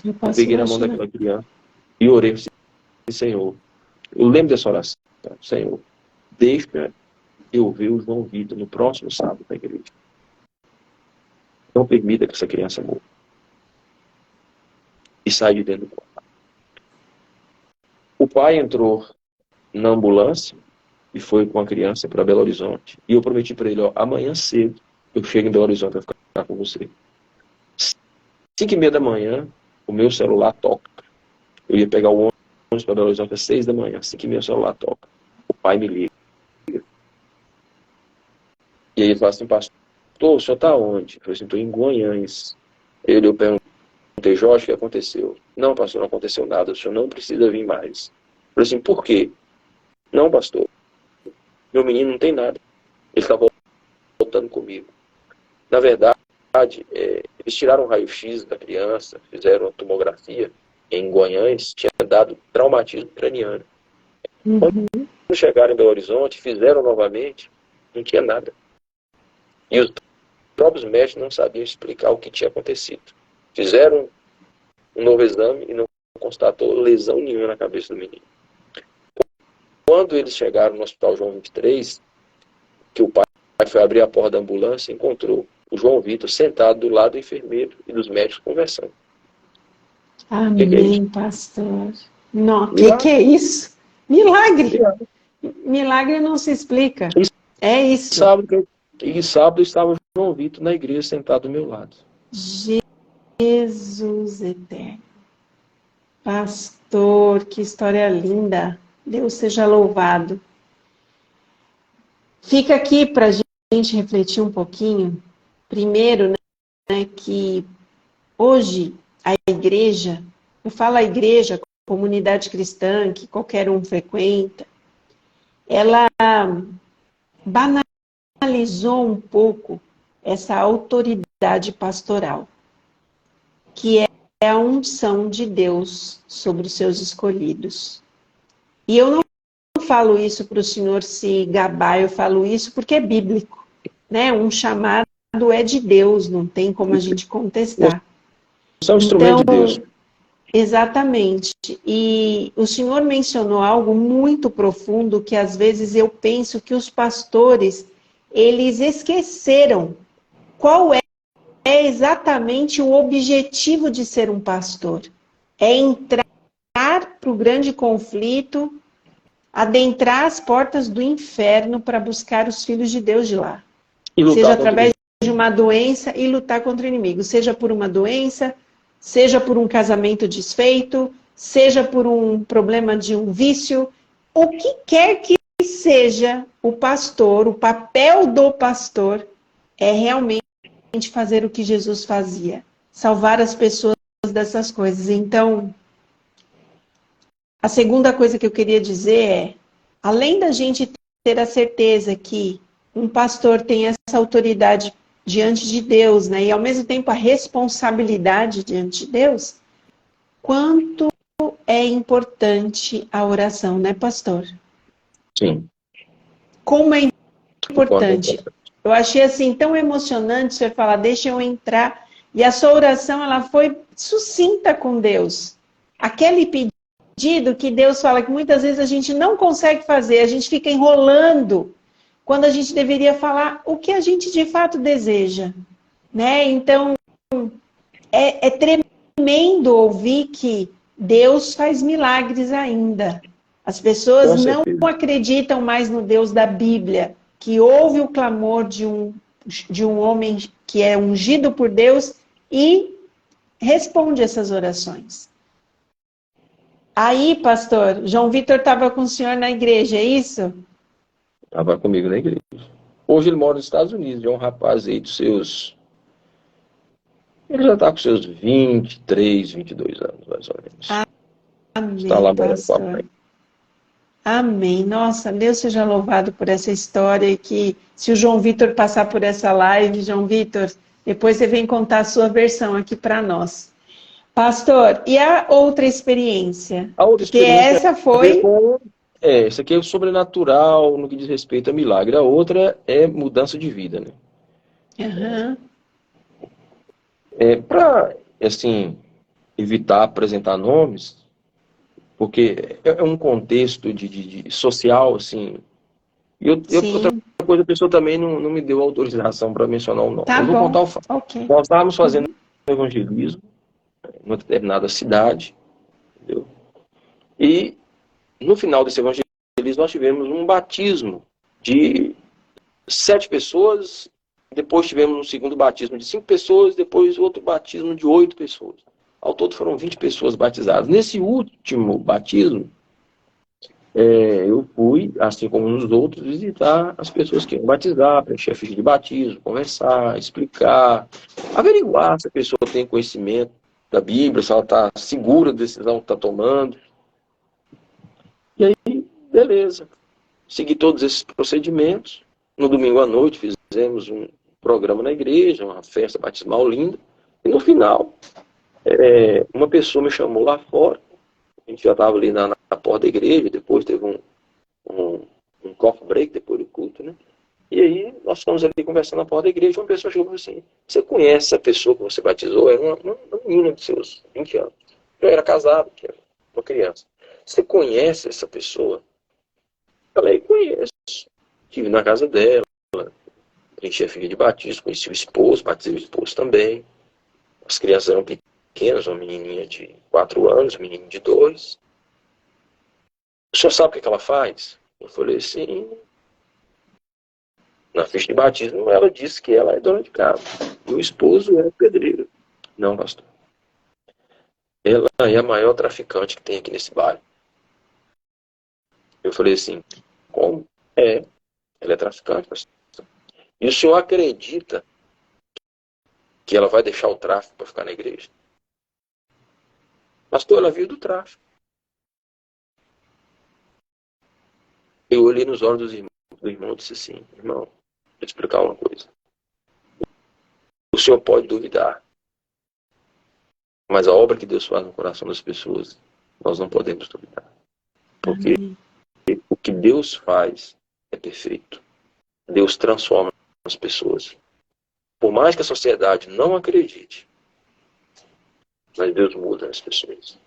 Speaker 2: eu
Speaker 1: posso
Speaker 2: peguei na mão
Speaker 1: imaginar.
Speaker 2: daquela criança e orei assim, Senhor, eu lembro dessa oração, Senhor, deixa eu ver o João Vitor no próximo sábado da igreja. Não permita que essa criança morra. E sai de dentro do quarto. O pai entrou na ambulância e foi com a criança para Belo Horizonte. E eu prometi para ele, ó, amanhã cedo eu chego em Belo Horizonte para ficar com você. 5h30 da manhã, o meu celular toca. Eu ia pegar o ônibus para Belo Horizonte às 6 da manhã. 5h30 o celular toca. O pai me liga. E aí ele fala assim, pastor, o senhor está onde? Eu falei assim, estou em Guanhães. Eu perguntei, Jorge, o que aconteceu? Não, pastor, não aconteceu nada, o senhor não precisa vir mais. Eu falei assim, por quê? Não, pastor, meu menino não tem nada. Ele está voltando comigo. Na verdade, eles tiraram um raio-x da criança, fizeram uma tomografia em Guanhães, tinha dado traumatismo craniano. Quando chegaram em Belo Horizonte, fizeram novamente, não tinha nada. E os próprios médicos não sabiam explicar o que tinha acontecido. Fizeram um novo exame e não constatou lesão nenhuma na cabeça do menino. Quando eles chegaram no Hospital João 23, que o pai foi abrir a porta da ambulância, encontrou o João Vitor sentado do lado do enfermeiro e dos médicos conversando.
Speaker 1: Amém,
Speaker 2: Que é isso?
Speaker 1: pastor. Não,
Speaker 2: Milagre.
Speaker 1: que é isso? Milagre.
Speaker 2: Milagre.
Speaker 1: Milagre não se explica.
Speaker 2: E
Speaker 1: É isso.
Speaker 2: sábado estava o João Vitor na igreja sentado do meu lado.
Speaker 1: Jesus eterno. Pastor, que história linda. Deus seja louvado. Fica aqui para a gente refletir um pouquinho. Primeiro, né, que hoje a igreja, eu falo a igreja, comunidade cristã, que qualquer um frequenta, ela banalizou um pouco essa autoridade pastoral, que é a unção de Deus sobre os seus escolhidos. E eu não falo isso para o senhor se gabar, eu falo isso porque é bíblico, né? Um chamado é de Deus, não tem como a gente contestar.
Speaker 2: Você é um instrumento de Deus.
Speaker 1: Exatamente. E o senhor mencionou algo muito profundo que às vezes eu penso que os pastores, eles esqueceram qual é exatamente o objetivo de ser um pastor. É entrar para o grande conflito, adentrar as portas do inferno para buscar os filhos de Deus de lá. Seja através de uma doença e lutar contra o inimigo. Seja por uma doença, seja por um casamento desfeito, seja por um problema de um vício. O que quer que seja o pastor, o papel do pastor é realmente fazer o que Jesus fazia. Salvar as pessoas dessas coisas. Então, a segunda coisa que eu queria dizer é, além da gente ter a certeza que um pastor tem essa autoridade diante de Deus, né, e ao mesmo tempo a responsabilidade diante de Deus, quanto é importante a oração, né, pastor?
Speaker 2: Sim.
Speaker 1: Como é importante. Eu achei assim tão emocionante você falar, deixa eu entrar, e a sua oração ela foi sucinta com Deus. Aquele pedido que Deus fala que muitas vezes a gente não consegue fazer, a gente fica enrolando, quando a gente deveria falar o que a gente de fato deseja, né? Então, é tremendo ouvir que Deus faz milagres ainda. As pessoas não acreditam mais no Deus da Bíblia, que ouve o clamor de um homem que é ungido por Deus e responde essas orações. Aí, pastor, João Vitor estava com o senhor na igreja, é isso?
Speaker 2: Estava comigo na igreja. Hoje ele mora nos Estados Unidos, é um rapaz aí dos seus... Ele já está com seus 23, 22 anos, mais ou menos.
Speaker 1: Amém,
Speaker 2: está lá morando
Speaker 1: pastor.
Speaker 2: com a mãe.
Speaker 1: Amém. Nossa, Deus seja louvado por essa história e que se o João Vitor passar por essa live, João Vitor, depois você vem contar a sua versão aqui para nós. Pastor, e a outra experiência?
Speaker 2: A outra experiência
Speaker 1: que essa foi...
Speaker 2: Essa aqui é o sobrenatural no que diz respeito a milagre. A outra é mudança de vida, né?
Speaker 1: Uhum.
Speaker 2: Para, assim, evitar apresentar nomes, porque é um contexto de social, assim. Eu coisa, a pessoa também não me deu autorização para mencionar o nome.
Speaker 1: Tá
Speaker 2: Eu vou
Speaker 1: bom.
Speaker 2: contar o fato.
Speaker 1: Ok.
Speaker 2: Nós estávamos fazendo evangelismo em uma determinada cidade, entendeu? E no final desse evangelismo nós tivemos um batismo de 7 pessoas, depois tivemos um segundo batismo de 5 pessoas, depois outro batismo de 8 pessoas. Ao todo foram 20 pessoas batizadas. Nesse último batismo, eu fui, assim como nos outros, visitar as pessoas que iam batizar, preencher a ficha de batismo, conversar, explicar, averiguar se a pessoa tem conhecimento da Bíblia, se ela está segura da decisão que está tomando. E aí, beleza. Segui todos esses procedimentos. No domingo à noite fizemos um programa na igreja, uma festa batismal linda. E no final, uma pessoa me chamou lá fora. A gente já estava ali na porta da igreja, depois teve um coffee break depois do culto, né? E aí nós ficamos ali conversando na porta da igreja, uma pessoa chegou e falou assim: você conhece essa pessoa que você batizou? Era uma menina de seus 20 anos. Eu era casado, que era uma criança. Você conhece essa pessoa? Eu falei, conheço. Estive na casa dela, preenchi a filha de batismo, conheci o esposo, batizei o esposo também. As crianças eram pequenas, uma menininha de 4 anos, um menino de 2. O senhor sabe o que ela faz? Eu falei assim, na ficha de batismo ela disse que ela é dona de casa. E o esposo é pedreiro. Não, pastor. Ela é a maior traficante que tem aqui nesse bairro. Eu falei assim, como? Ela é traficante, pastor. E o senhor acredita que ela vai deixar o tráfico para ficar na igreja? Pastor, ela vive do tráfico. Eu olhei nos olhos do irmão e disse assim, irmão, vou te explicar uma coisa. O senhor pode duvidar, mas a obra que Deus faz no coração das pessoas, nós não podemos duvidar. Porque o que Deus faz é perfeito. Deus transforma as pessoas. Por mais que a sociedade não acredite, mas Deus muda as pessoas.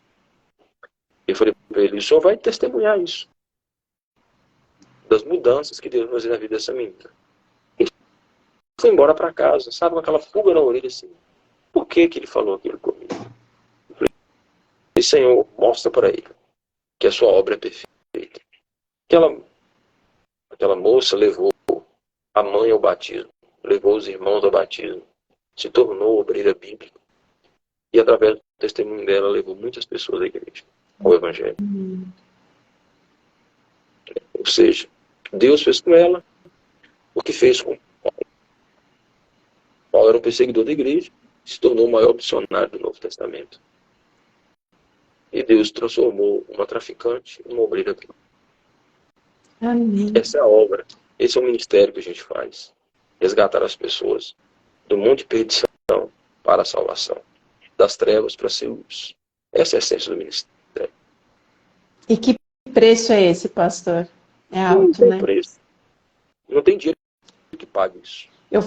Speaker 2: Eu falei para ele, o senhor vai testemunhar isso. Das mudanças que Deus vai fazer na vida dessa menina. E foi embora para casa, sabe, com aquela pulga na orelha assim. Por que ele falou aquilo comigo? Eu falei, Senhor, mostra para ele que a sua obra é perfeita. Aquela moça levou a mãe ao batismo, levou os irmãos ao batismo, se tornou obreira bíblica. E através do testemunho dela, levou muitas pessoas à igreja, ao evangelho. Ou seja, Deus fez com ela o que fez com Paulo. Paulo era um perseguidor da igreja, se tornou o maior missionário do Novo Testamento. E Deus transformou uma traficante em uma obreira bíblica.
Speaker 1: Amém.
Speaker 2: Essa é a obra, esse é o ministério que a gente faz. Resgatar as pessoas do mundo de perdição para a salvação. Das trevas para a ser luz. Essa é a essência do ministério.
Speaker 1: E que preço é esse, pastor? É alto,
Speaker 2: não tem
Speaker 1: né?
Speaker 2: preço. Não tem dinheiro que pague isso.
Speaker 1: Eu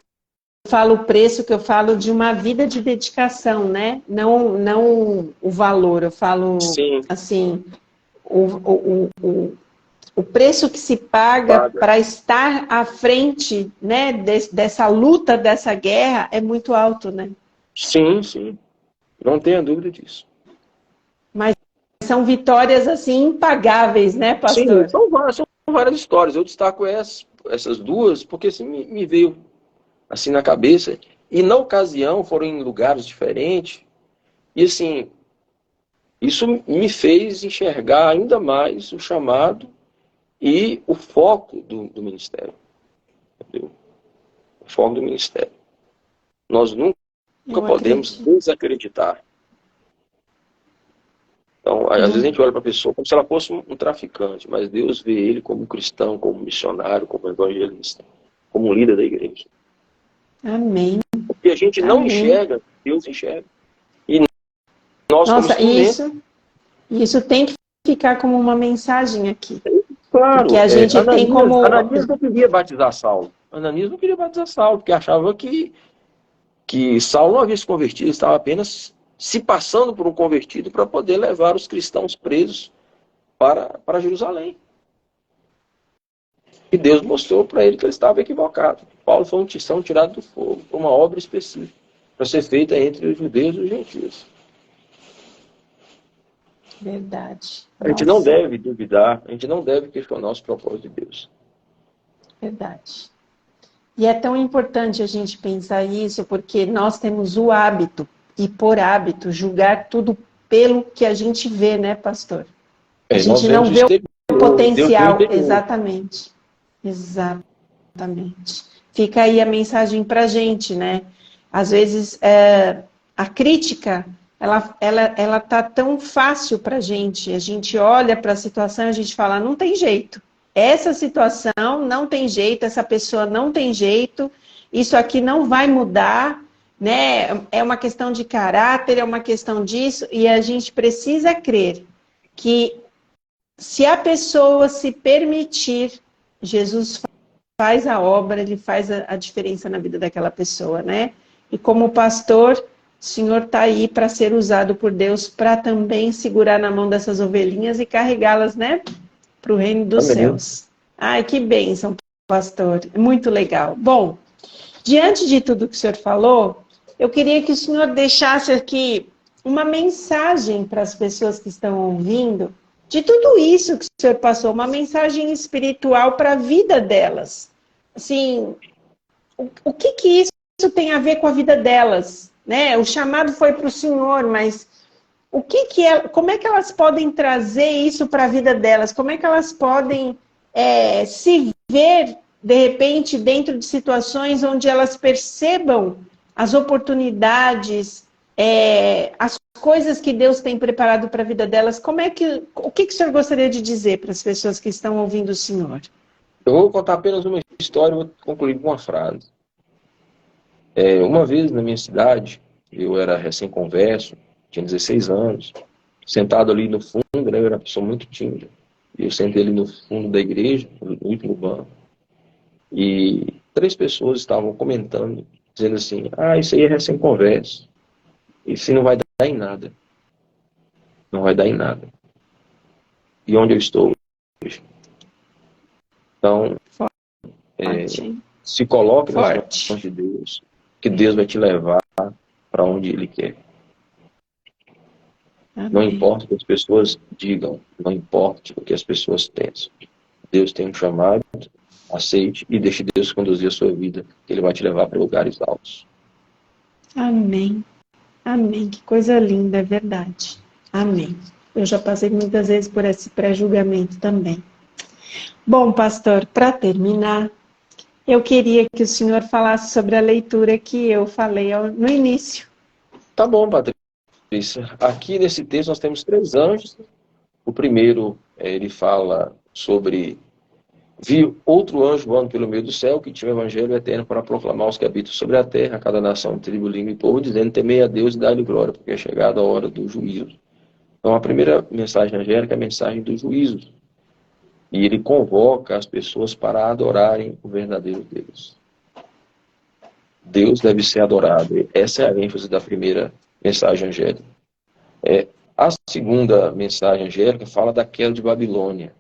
Speaker 1: falo o preço que eu falo de uma vida de dedicação, né? Não o valor. Eu falo,
Speaker 2: Sim.
Speaker 1: assim, o preço que se paga para estar à frente, né, dessa luta, dessa guerra, é muito alto, né?
Speaker 2: Sim, sim. Não tenha dúvida disso.
Speaker 1: Mas são vitórias, assim, impagáveis, né, pastor?
Speaker 2: Sim, são várias histórias. Eu destaco essas duas porque assim, me veio assim na cabeça. E na ocasião foram em lugares diferentes. E assim, isso me fez enxergar ainda mais o chamado e o foco do ministério. Entendeu? O foco do ministério. Nós nunca podemos desacreditar. Então, às vezes a gente olha para a pessoa como se ela fosse um traficante, mas Deus vê ele como cristão, como missionário, como evangelista, como líder da igreja.
Speaker 1: Amém.
Speaker 2: Porque a gente não enxerga, Deus enxerga. E nós,
Speaker 1: nossa,
Speaker 2: como
Speaker 1: isso tem que ficar como uma mensagem aqui.
Speaker 2: Claro,
Speaker 1: porque a gente tem como...
Speaker 2: Ananias não queria batizar Saulo. Ananias não queria batizar Saulo, porque achava que Saulo não havia se convertido, estava apenas se passando por um convertido para poder levar os cristãos presos para Jerusalém. E Deus mostrou para ele que ele estava equivocado. Paulo foi um tição tirado do fogo, uma obra específica, para ser feita entre os judeus e os gentios.
Speaker 1: Verdade.
Speaker 2: A gente não
Speaker 1: Nossa,
Speaker 2: deve duvidar, a gente não deve questionar os propósitos de Deus.
Speaker 1: verdade. E é tão importante a gente pensar isso, porque nós temos o hábito, e por hábito, julgar tudo pelo que a gente vê, né, pastor? A
Speaker 2: Nós
Speaker 1: gente não
Speaker 2: vemos o
Speaker 1: vê o
Speaker 2: exterior, Deus vê o
Speaker 1: potencial.
Speaker 2: interior.
Speaker 1: Exatamente. Exatamente. Fica aí a mensagem para a gente, né? Às vezes, a crítica, ela tá tão fácil para a gente olha para a situação e a gente fala, não tem jeito. Essa situação não tem jeito, essa pessoa não tem jeito, isso aqui não vai mudar, né? É uma questão de caráter, é uma questão disso, e a gente precisa crer que se a pessoa se permitir, Jesus faz a obra, ele faz a diferença na vida daquela pessoa, né? E como pastor, o senhor está aí para ser usado por Deus para também segurar na mão dessas ovelhinhas e carregá-las, né? Para o reino dos
Speaker 2: Amém.
Speaker 1: céus. Ai, que bênção, pastor. Muito legal. Bom, diante de tudo que o senhor falou, eu queria que o senhor deixasse aqui uma mensagem para as pessoas que estão ouvindo, de tudo isso que o senhor passou, uma mensagem espiritual para a vida delas. Assim, o que isso tem a ver com a vida delas? Né? O chamado foi para o senhor, mas como é que elas podem trazer isso para a vida delas? Como é que elas podem se ver, de repente, dentro de situações onde elas percebam as oportunidades, as coisas que Deus tem preparado para a vida delas? O que o senhor gostaria de dizer para as pessoas que estão ouvindo o senhor?
Speaker 2: Eu vou contar apenas uma história e vou concluir com uma frase. Uma vez na minha cidade, eu era recém-converso, tinha 16 anos, sentado ali no fundo, né, eu era uma pessoa muito tímida. Eu sentei ali no fundo da igreja, no último banco, e 3 pessoas estavam comentando, dizendo assim, isso aí é recém-converso, isso não vai dar em nada. Não vai dar em nada. E onde eu estou hoje? Então, se coloque nas mãos de Deus, que Deus vai te levar para onde Ele quer.
Speaker 1: Amém.
Speaker 2: Não importa o que as pessoas digam, não importa o que as pessoas pensam. Deus tem um chamado, aceite e deixe Deus conduzir a sua vida, que Ele vai te levar para lugares altos.
Speaker 1: Amém. Amém. Que coisa linda, é verdade. Amém. Eu já passei muitas vezes por esse pré-julgamento também. Bom, pastor, para terminar, eu queria que o senhor falasse sobre a leitura que eu falei no início.
Speaker 2: Tá bom, Patrícia. Aqui nesse texto nós temos 3 anjos. O primeiro, ele fala sobre... Vi outro anjo voando pelo meio do céu, que tinha o evangelho eterno para proclamar aos que habitam sobre a terra, a cada nação, tribo, língua e povo, dizendo, temei a Deus e dá-lhe glória, porque é chegada a hora do juízo. Então a primeira mensagem angélica é a mensagem do juízo. E ele convoca as pessoas para adorarem o verdadeiro Deus. Deus deve ser adorado. Essa é a ênfase da primeira mensagem angélica. A segunda mensagem angélica fala da queda de Babilônia.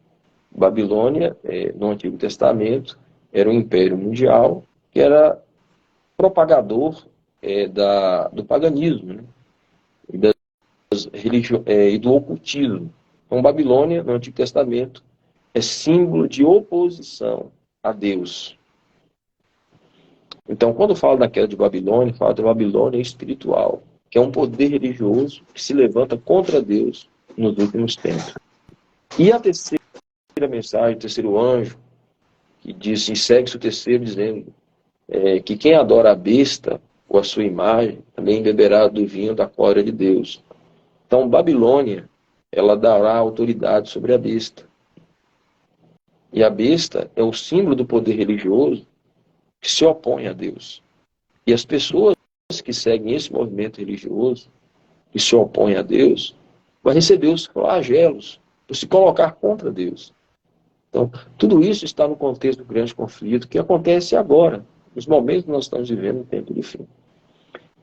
Speaker 2: Babilônia, no Antigo Testamento, era um império mundial que era propagador do paganismo, né? E do ocultismo. Então, Babilônia, no Antigo Testamento, é símbolo de oposição a Deus. Então, quando fala da queda de Babilônia, fala da Babilônia espiritual, que é um poder religioso que se levanta contra Deus nos últimos tempos. E a terceira mensagem, o terceiro anjo, que diz, e segue-se o terceiro dizendo que quem adora a besta ou a sua imagem também beberá do vinho da cólera de Deus. Então, Babilônia, ela dará autoridade sobre a besta. E a besta é o símbolo do poder religioso que se opõe a Deus. E as pessoas que seguem esse movimento religioso, que se opõem a Deus, vão receber os flagelos por se colocar contra Deus. Então, tudo isso está no contexto do grande conflito que acontece agora, nos momentos que nós estamos vivendo no tempo do fim.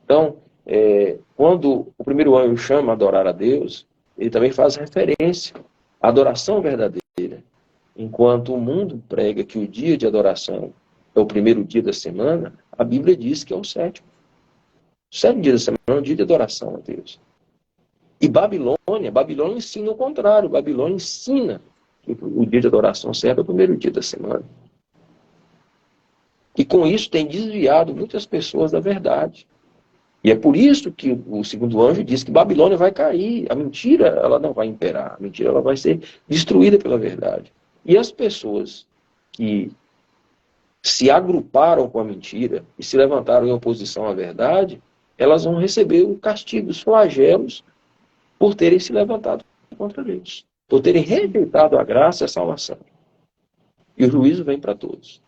Speaker 2: Então, quando o primeiro anjo chama a adorar a Deus, ele também faz referência à adoração verdadeira. Enquanto o mundo prega que o dia de adoração é o primeiro dia da semana, a Bíblia diz que é o sétimo. O sétimo dia da semana é um dia de adoração a Deus. E Babilônia ensina o contrário. Babilônia ensina que o dia de adoração certo é o primeiro dia da semana. E com isso tem desviado muitas pessoas da verdade. E é por isso que o segundo anjo diz que Babilônia vai cair. A mentira, ela não vai imperar. A mentira, ela vai ser destruída pela verdade. E as pessoas que se agruparam com a mentira e se levantaram em oposição à verdade, elas vão receber o castigo, os flagelos, por terem se levantado contra Deus, por terem rejeitado a graça e a salvação. E o juízo vem para todos.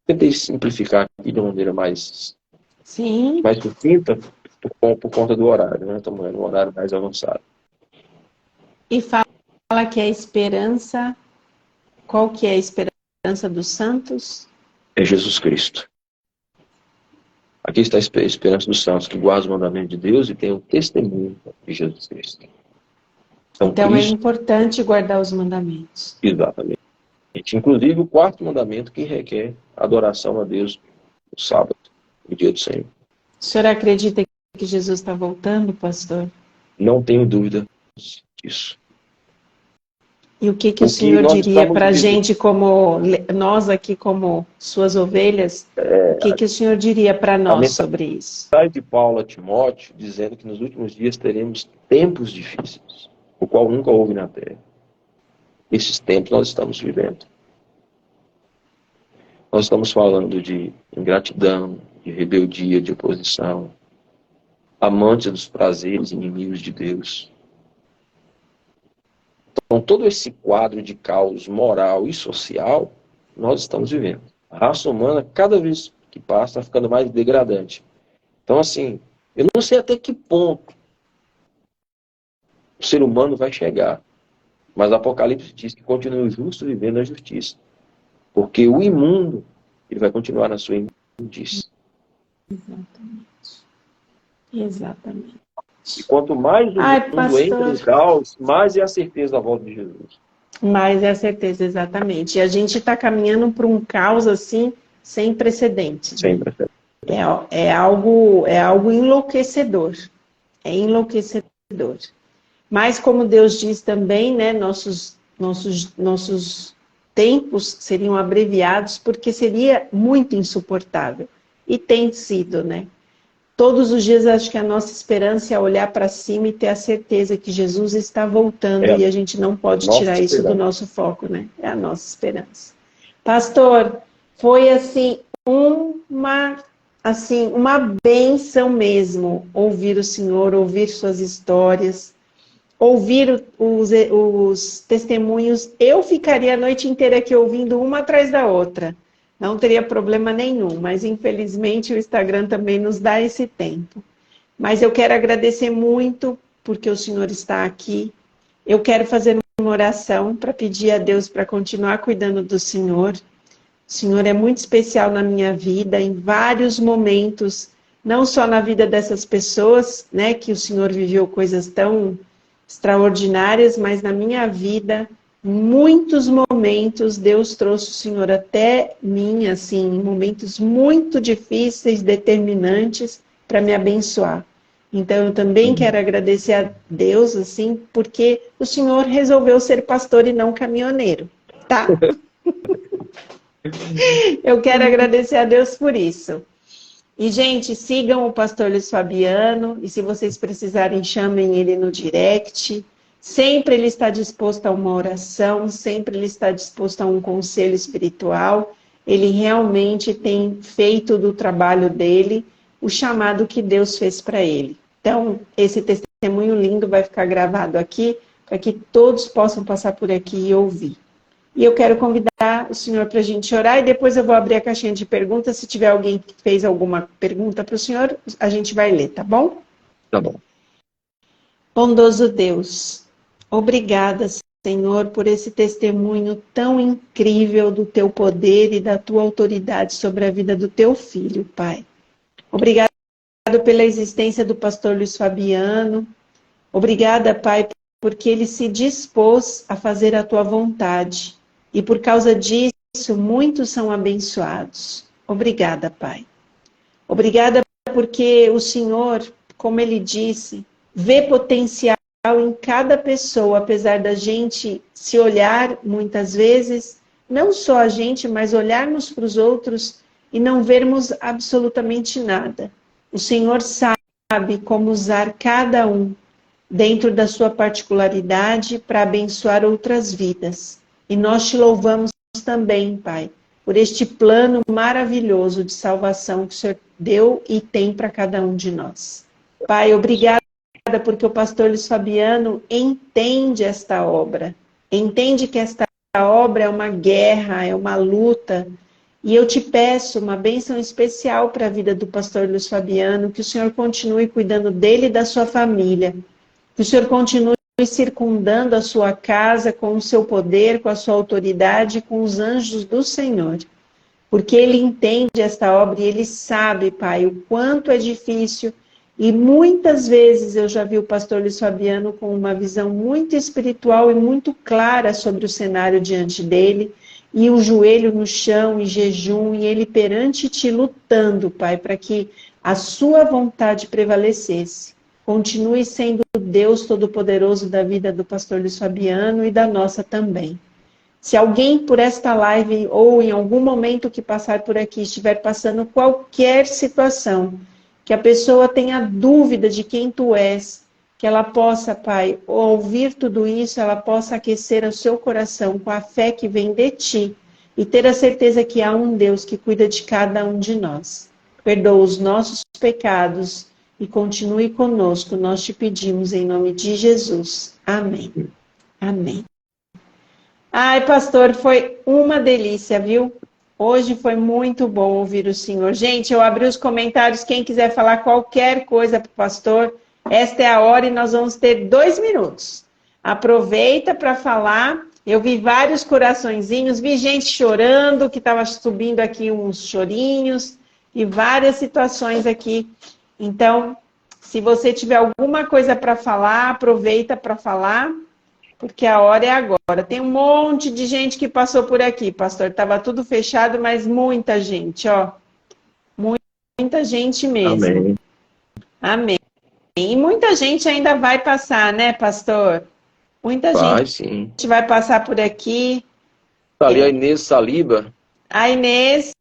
Speaker 2: Tentei simplificar aqui de uma maneira mais sucinta, por conta do horário, né? Estamos no horário mais avançado.
Speaker 1: E fala que a esperança, qual que é a esperança dos santos?
Speaker 2: É Jesus Cristo. Aqui está a esperança dos santos, que guardam os mandamentos de Deus e tem o testemunho de Jesus Cristo.
Speaker 1: Então Cristo... é importante guardar os mandamentos.
Speaker 2: Exatamente. Inclusive o quarto mandamento que requer adoração a Deus no sábado, no dia do Senhor.
Speaker 1: O senhor acredita que Jesus está voltando, pastor?
Speaker 2: Não tenho dúvida disso.
Speaker 1: E o que o senhor diria para a gente, como nós aqui, como suas ovelhas, o que o senhor diria para nós sobre isso?
Speaker 2: A mensagem de Paulo a Timóteo, dizendo que nos últimos dias teremos tempos difíceis, o qual nunca houve na Terra. Esses tempos nós estamos vivendo. Nós estamos falando de ingratidão, de rebeldia, de oposição, amantes dos prazeres, inimigos de Deus. Então, todo esse quadro de caos moral e social, nós estamos vivendo. A raça humana, cada vez que passa, está ficando mais degradante. Então, assim, eu não sei até que ponto o ser humano vai chegar. Mas Apocalipse diz que continua o justo vivendo na justiça. Porque o imundo, ele vai continuar na sua imundície.
Speaker 1: Exatamente.
Speaker 2: E quanto mais o mundo entra em caos, mais é a certeza da volta de Jesus.
Speaker 1: Mais é a certeza, exatamente. E a gente está caminhando para um caos assim, sem precedentes.
Speaker 2: Sem precedentes.
Speaker 1: É algo enlouquecedor. É enlouquecedor. Mas como Deus diz também, né, nossos tempos seriam abreviados, porque seria muito insuportável. E tem sido, né? Todos os dias acho que a nossa esperança é olhar para cima e ter a certeza que Jesus está voltando e a gente não pode tirar isso do nosso foco, né? É a nossa esperança. Pastor, foi assim uma bênção mesmo ouvir o Senhor, ouvir suas histórias, ouvir os testemunhos. Eu ficaria a noite inteira aqui ouvindo uma atrás da outra. Não teria problema nenhum, mas infelizmente o Instagram também nos dá esse tempo. Mas eu quero agradecer muito porque o Senhor está aqui. Eu quero fazer uma oração para pedir a Deus para continuar cuidando do Senhor. O Senhor é muito especial na minha vida, em vários momentos, não só na vida dessas pessoas, né, que o Senhor viveu coisas tão extraordinárias, mas na minha vida, muitos momentos, Deus trouxe o Senhor até mim, assim, em momentos muito difíceis, determinantes, para me abençoar. Então, eu também quero agradecer a Deus, assim, porque o Senhor resolveu ser pastor e não caminhoneiro, tá? Eu quero agradecer a Deus por isso. E, gente, sigam o pastor Luiz Fabiano, e se vocês precisarem, chamem ele no direct. Sempre ele está disposto a uma oração, sempre ele está disposto a um conselho espiritual. Ele realmente tem feito do trabalho dele o chamado que Deus fez para ele. Então, esse testemunho lindo vai ficar gravado aqui, para que todos possam passar por aqui e ouvir. E eu quero convidar o senhor para a gente orar, e depois eu vou abrir a caixinha de perguntas. Se tiver alguém que fez alguma pergunta para o senhor, a gente vai ler, tá bom?
Speaker 2: Tá bom.
Speaker 1: Bondoso Deus, obrigada, Senhor, por esse testemunho tão incrível do teu poder e da tua autoridade sobre a vida do teu filho, Pai. Obrigada pela existência do pastor Luiz Fabiano. Obrigada, Pai, porque ele se dispôs a fazer a tua vontade. E por causa disso, muitos são abençoados. Obrigada, Pai. Obrigada porque o Senhor, como ele disse, vê potencial em cada pessoa, apesar da gente se olhar muitas vezes, não só a gente, mas olharmos para os outros e não vermos absolutamente nada. O Senhor sabe como usar cada um dentro da sua particularidade para abençoar outras vidas. E nós te louvamos também, Pai, por este plano maravilhoso de salvação que o Senhor deu e tem para cada um de nós. Pai, obrigada porque o pastor Luiz Fabiano entende esta obra, entende que esta obra é uma guerra, é uma luta, e eu te peço uma bênção especial para a vida do pastor Luiz Fabiano, que o Senhor continue cuidando dele e da sua família, que o Senhor continue circundando a sua casa com o seu poder, com a sua autoridade, com os anjos do Senhor. Porque ele entende esta obra e ele sabe, Pai, o quanto é difícil. E muitas vezes eu já vi o pastor Luiz Fabiano com uma visão muito espiritual e muito clara sobre o cenário diante dele, e o joelho no chão, em jejum, e ele perante ti lutando, Pai, para que a sua vontade prevalecesse. Continue sendo o Deus Todo-Poderoso da vida do pastor Luiz Fabiano e da nossa também. Se alguém por esta live ou em algum momento que passar por aqui estiver passando qualquer situação, que a pessoa tenha dúvida de quem tu és, que ela possa, Pai, ouvir tudo isso, ela possa aquecer o seu coração com a fé que vem de ti e ter a certeza que há um Deus que cuida de cada um de nós. Perdoa os nossos pecados e continue conosco, nós te pedimos em nome de Jesus. Amém. Amém. Ai, pastor, foi uma delícia, viu? Hoje foi muito bom ouvir o senhor. Gente, eu abri os comentários, quem quiser falar qualquer coisa para o pastor, esta é a hora e nós vamos ter 2 minutos. Aproveita para falar. Eu vi vários coraçõezinhos, vi gente chorando, que estava subindo aqui uns chorinhos, e várias situações aqui. Então, se você tiver alguma coisa para falar, aproveita para falar, porque a hora é agora. Tem um monte de gente que passou por aqui, pastor. Estava tudo fechado, mas muita gente, ó. Muita gente mesmo.
Speaker 2: Amém.
Speaker 1: Amém. E muita gente ainda vai passar, né, pastor? Muita
Speaker 2: Sim.
Speaker 1: gente vai passar por aqui.
Speaker 2: Tá ali a Inês Saliba.
Speaker 1: A Inês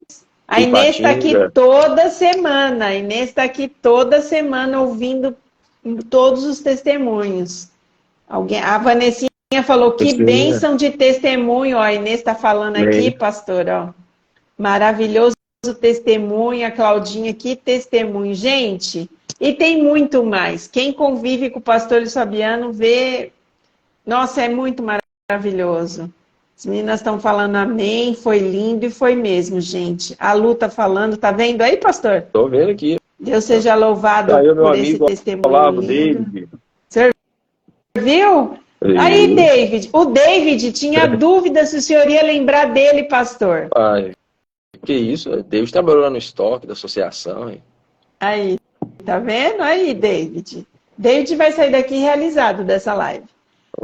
Speaker 1: está aqui toda semana. A Inês está aqui toda semana ouvindo todos os testemunhos. A Vanessinha falou que bênção de testemunho. Ó, a Inês está falando aqui, pastor. Ó. Maravilhoso testemunho. A Claudinha, que testemunho. Gente, e tem muito mais. Quem convive com o pastor Luiz Fabiano vê... Nossa, é muito maravilhoso. As meninas estão falando amém, foi lindo e foi mesmo, gente. A Lu está falando, tá vendo aí, pastor?
Speaker 2: Estou vendo aqui.
Speaker 1: Deus seja louvado por esse testemunho.
Speaker 2: Olavo, David.
Speaker 1: Você viu? Aí, David. O David tinha dúvida se o senhor ia lembrar dele, pastor.
Speaker 2: Ai, que isso? David trabalhou lá no estoque da associação. Hein?
Speaker 1: Aí, tá vendo? Aí, David. David vai sair daqui realizado dessa live.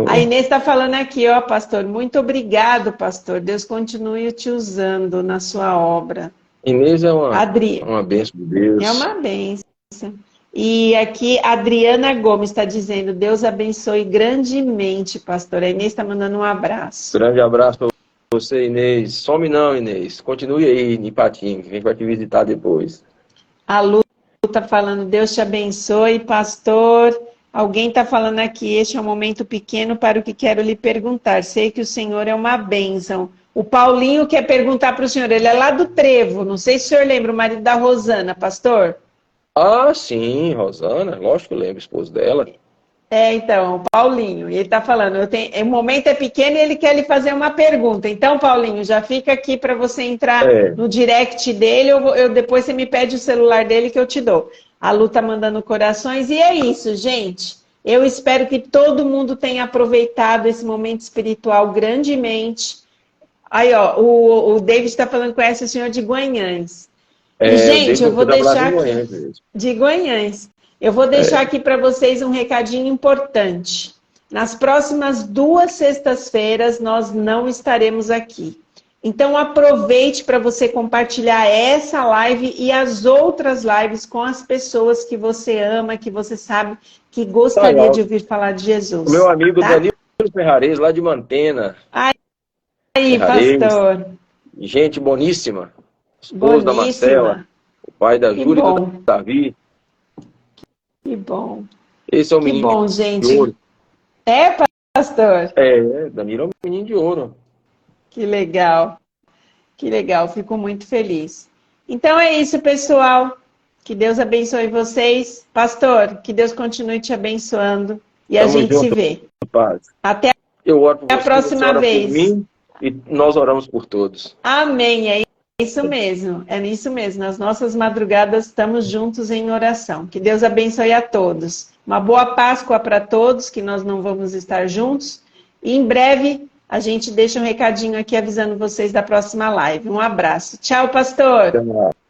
Speaker 1: A Inês está falando aqui, ó, pastor. Muito obrigado, pastor. Deus continue te usando na sua obra.
Speaker 2: Inês é uma bênção de Deus.
Speaker 1: É uma bênção. E aqui, a Adriana Gomes está dizendo, Deus abençoe grandemente, pastor. A Inês está mandando um abraço.
Speaker 2: Grande abraço para você, Inês. Some não, Inês. Continue aí em Ipatinga, que a gente vai te visitar depois.
Speaker 1: A Lu está falando, Deus te abençoe, pastor. Alguém está falando aqui, este é um momento pequeno para o que quero lhe perguntar. Sei que o senhor é uma bênção. O Paulinho quer perguntar para o senhor, ele é lá do Trevo, não sei se o senhor lembra, o marido da Rosana, pastor?
Speaker 2: Ah, sim, Rosana, lógico que eu lembro, esposo dela.
Speaker 1: Então, o Paulinho, ele está falando, o momento é pequeno e ele quer lhe fazer uma pergunta. Então, Paulinho, já fica aqui para você entrar no direct dele, depois você me pede o celular dele que eu te dou. A Lu tá mandando corações. E é isso, gente. Eu espero que todo mundo tenha aproveitado esse momento espiritual grandemente. Aí, ó, o David está falando que conhece o senhor de Guanhães. E, gente, eu vou deixar aqui... De Guanhães. Eu vou deixar aqui para vocês um recadinho importante. Nas próximas 2 sextas-feiras, nós não estaremos aqui. Então, aproveite para você compartilhar essa live e as outras lives com as pessoas que você ama, que você sabe que gostaria de ouvir falar de Jesus.
Speaker 2: Meu amigo
Speaker 1: tá?
Speaker 2: Danilo Ferrares, lá de Mantena.
Speaker 1: Aí,
Speaker 2: Ferrares,
Speaker 1: pastor.
Speaker 2: gente boníssima. Esposa da Marcela, o pai da Júlia e do Davi.
Speaker 1: Que bom.
Speaker 2: Esse é o
Speaker 1: Que
Speaker 2: menino
Speaker 1: bom,
Speaker 2: de
Speaker 1: gente.
Speaker 2: ouro.
Speaker 1: É, pastor?
Speaker 2: Danilo é um menino de ouro.
Speaker 1: Que legal. Que legal, fico muito feliz. Então é isso, pessoal. Que Deus abençoe vocês. Pastor, que Deus continue te abençoando. E a gente se vê.
Speaker 2: Paz.
Speaker 1: Até
Speaker 2: Eu oro por
Speaker 1: a
Speaker 2: você,
Speaker 1: próxima
Speaker 2: você ora
Speaker 1: vez.
Speaker 2: por mim e nós oramos por todos.
Speaker 1: Amém. É isso mesmo. É isso mesmo. Nas nossas madrugadas estamos juntos em oração. Que Deus abençoe a todos. Uma boa Páscoa para todos, que nós não vamos estar juntos. E em breve a gente deixa um recadinho aqui avisando vocês da próxima live. Um abraço. Tchau, pastor.
Speaker 2: Até mais.